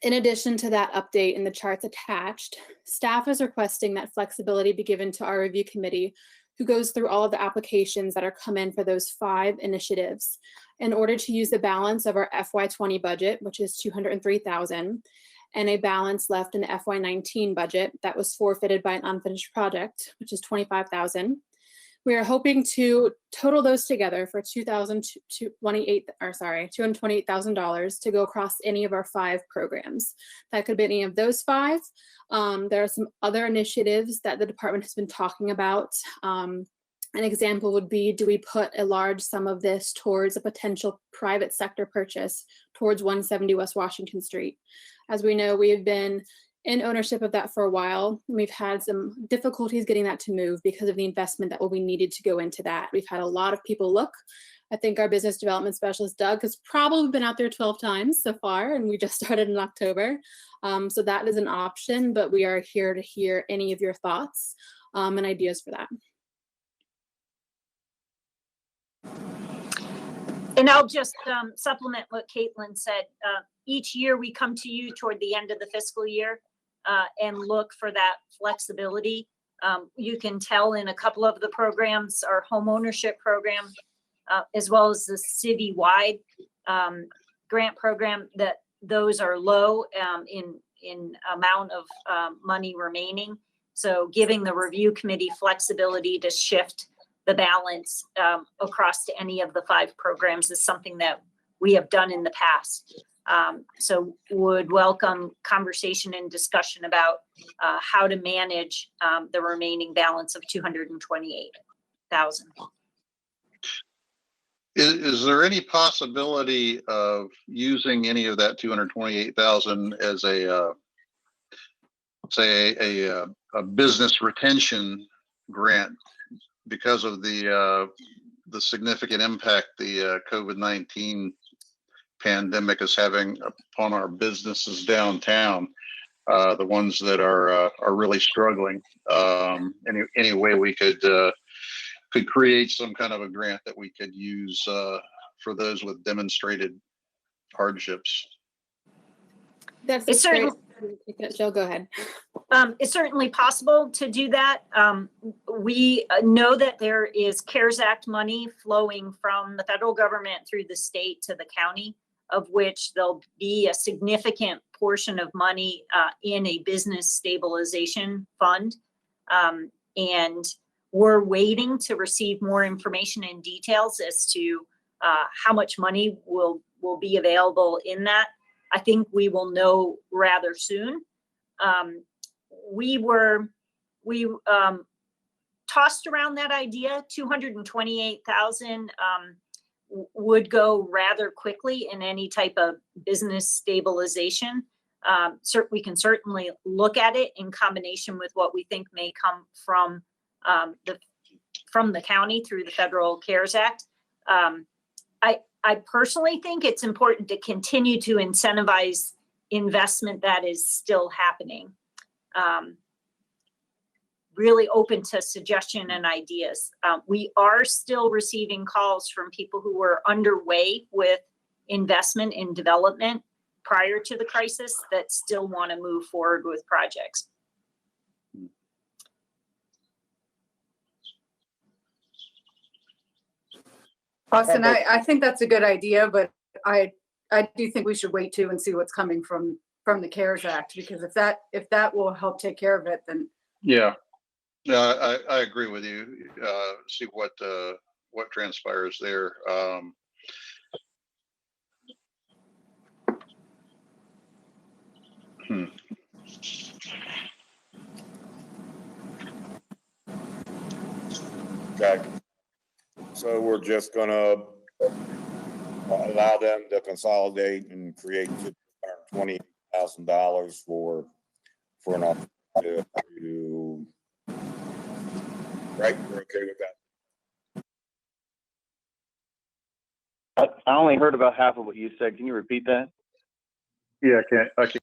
In addition to that update in the charts attached, staff is requesting that flexibility be given to our review committee, who goes through all of the applications that are come in for those 5 initiatives, in order to use the balance of our FY20 budget, which is $203,000, and a balance left in the FY19 budget that was forfeited by an unfinished project, which is $25,000. We are hoping to total those together for $228,000 to go across any of our 5 programs. That could be any of those 5. There are some other initiatives that the department has been talking about. An example would be, do we put a large sum of this towards a potential private sector purchase towards 170 West Washington Street? As we know, we have been in ownership of that for a while. We've had some difficulties getting that to move because of the investment that will be needed to go into that. We've had a lot of people look. I think our business development specialist, Doug, has probably been out there 12 times so far, and we just started in October. So that is an option, but we are here to hear any of your thoughts and ideas for that. And I'll just supplement what Caitlin said. Each year we come to you toward the end of the fiscal year and look for that flexibility. You can tell in a couple of the programs, our home ownership program, as well as the citywide grant program, that those are low in amount of money remaining. So giving the review committee flexibility to shift the balance across to any of the 5 programs is something that we have done in the past. So would welcome conversation and discussion about how to manage the remaining balance of $228,000. Is there any possibility of using any of that 228,000 as a business retention grant because of the significant impact the COVID-19 pandemic is having upon our businesses downtown, the ones that are really struggling. Any way we could create some kind of a grant that we could use for those with demonstrated hardships. It's certainly, Jill, go ahead. it's certainly possible to do that. We know that there is CARES Act money flowing from the federal government through the state to the county, of which there'll be a significant portion of money in a business stabilization fund. And we're waiting to receive more information and details as to how much money will be available in that. I think we will know rather soon. We tossed around that idea. 228,000 would go rather quickly in any type of business stabilization. We can certainly look at it in combination with what we think may come from the county through the federal CARES Act. I personally think it's important to continue to incentivize investment that is still happening. Really open to suggestion and ideas. We are still receiving calls from people who were underway with investment in development prior to the crisis that still want to move forward with projects. Austin, I think that's a good idea, but I do think we should wait too and see what's coming from the CARES Act, because if that will help take care of it, then. Yeah, I agree with you. See what transpires there. Okay. So we're just gonna allow them to consolidate and create $220,000 for an alternative to, right? We're okay with that? I only heard about half of what you said. Can you repeat that? Yeah, okay.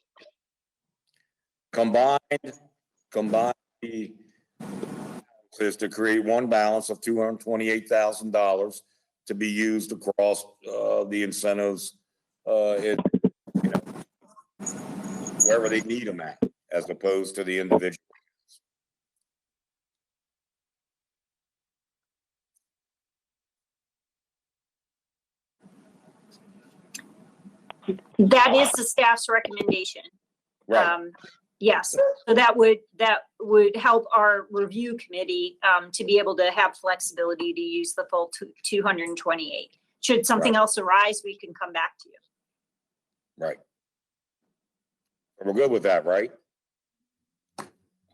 Combined the is to create one balance of $228,000 to be used across the incentives wherever they need them at, as opposed to the individual. That is the staff's recommendation. Right. Yes, so that would help our review committee to be able to have flexibility to use the full 228. Should something else arise, we can come back to you. Right. We're good with that, right?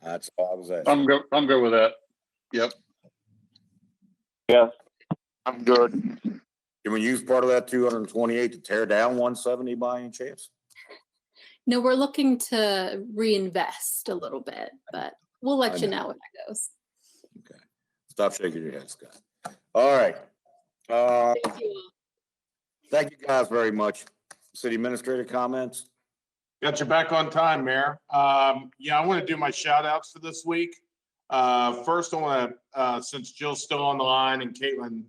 That's all I was asking. I'm good with that. Yep. Yes, I'm good. Can we use part of that 228 to tear down 170 by any chance? No, we're looking to reinvest a little bit, but we'll let you know when that goes. Okay. Stop shaking your head, Scott. All right. Thank you. Thank you guys very much. City administrator comments? Got you back on time, Mayor. Yeah, I want to do my shout outs for this week. First, I want to, since Jill's still on the line and Caitlin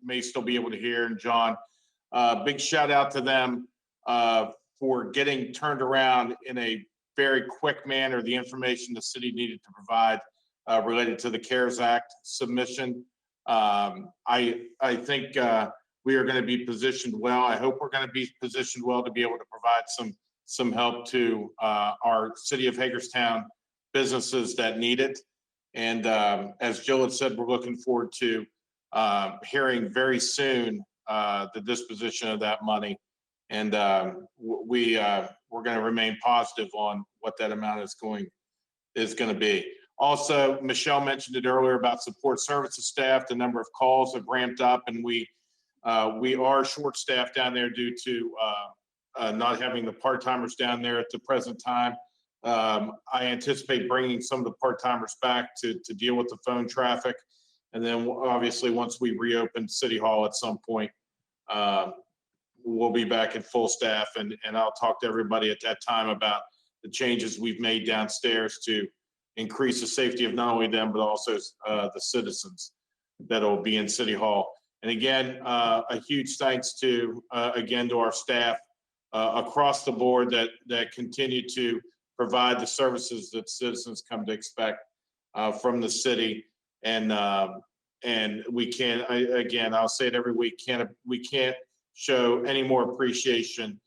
may still be able to hear, and John, big shout out to them for getting turned around in a very quick manner, the information the city needed to provide related to the CARES Act submission. I think we are going to be positioned well. I hope we're going to be positioned well to be able to provide some help to our city of Hagerstown businesses that need it. And as Jill had said, we're looking forward to hearing very soon the disposition of that money. And we're going to remain positive on what that amount is going to be. Also, Michelle mentioned it earlier about support services staff. The number of calls have ramped up, and we are short-staffed down there due to not having the part-timers down there at the present time. I anticipate bringing some of the part-timers back to deal with the phone traffic. And then obviously once we reopen City Hall at some point, we'll be back at full staff, and I'll talk to everybody at that time about the changes we've made downstairs to increase the safety of not only them, but also the citizens that'll be in City Hall. And again, a huge thanks to, again, to our staff across the board that continue to provide the services that citizens come to expect from the city. And we can't, again, I'll say it every week, we can't show any more appreciation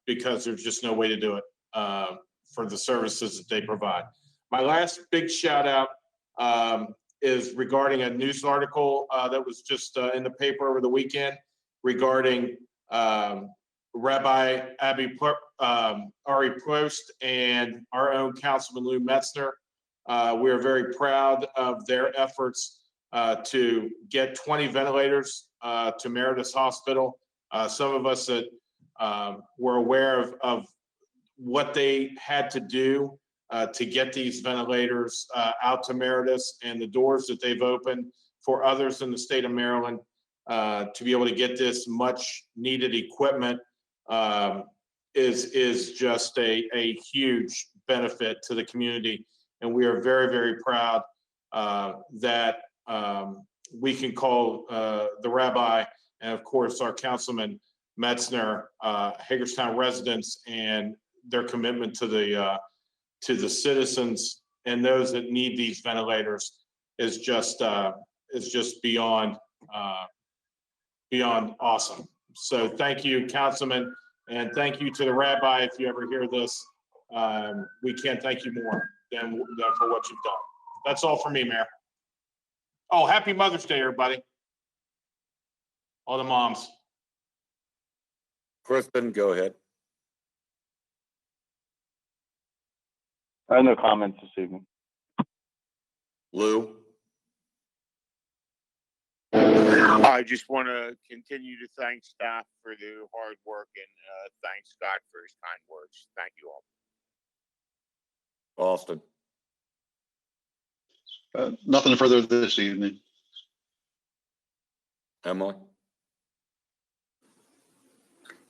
because there's just no way to do it for the services that they provide. My last big shout out is regarding a news article that was just in the paper over the weekend regarding Rabbi Ari Prost and our own Councilman Lou Metzner. We are very proud of their efforts to get 20 ventilators to Meredith Hospital. Some of us that were aware of what they had to do to get these ventilators out to Meredith, and the doors that they've opened for others in the state of Maryland to be able to get this much needed equipment is just a huge benefit to the community. And we are very, very proud that we can call the rabbi and of course our Councilman Metzner, Hagerstown residents, and their commitment to the citizens and those that need these ventilators is just beyond awesome. So thank you, Councilman, and thank you to the rabbi. If you ever hear this, we can't thank you more than for what you've done. That's all for me, Mayor. Oh, happy Mother's Day, everybody. All the moms. Kristen, go ahead. I have no comments this evening. Lou? I just want to continue to thank staff for the hard work and thank Scott for his kind words. Thank you all. Austin? Nothing further this evening. Emily?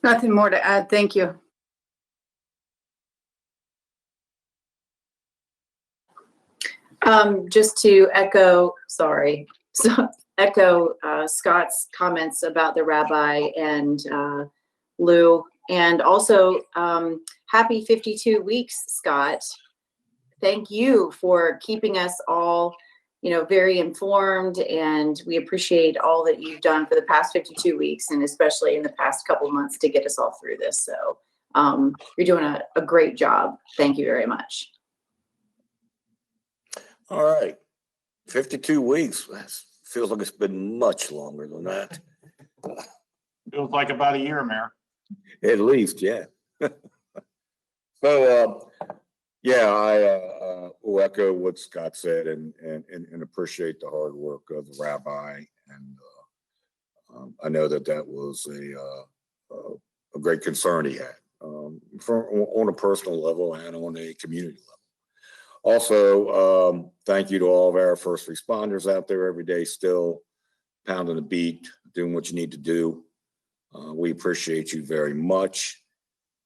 Nothing more to add. Thank you. Just to echo, Scott's comments about the rabbi and Lou, and also happy 52 weeks, Scott. Thank you for keeping us all, very informed, and we appreciate all that you've done for the past 52 weeks, and especially in the past couple of months to get us all through this. So you're doing a great job. Thank you very much. All right. 52 weeks. That feels like it's been much longer than that. Feels like about a year, Mayor. At least, yeah. So, I will echo what Scott said and appreciate the hard work of the rabbi. And I know that was a great concern he had on a personal level and on a community level. Also, thank you to all of our first responders out there every day, still pounding the beat, doing what you need to do. We appreciate you very much.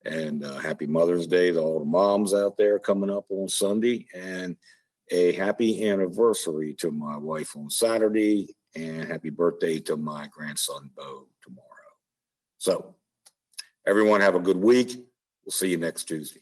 And happy Mother's Day to all the moms out there coming up on Sunday. And a happy anniversary to my wife on Saturday. And happy birthday to my grandson, Bo, tomorrow. So everyone have a good week. We'll see you next Tuesday.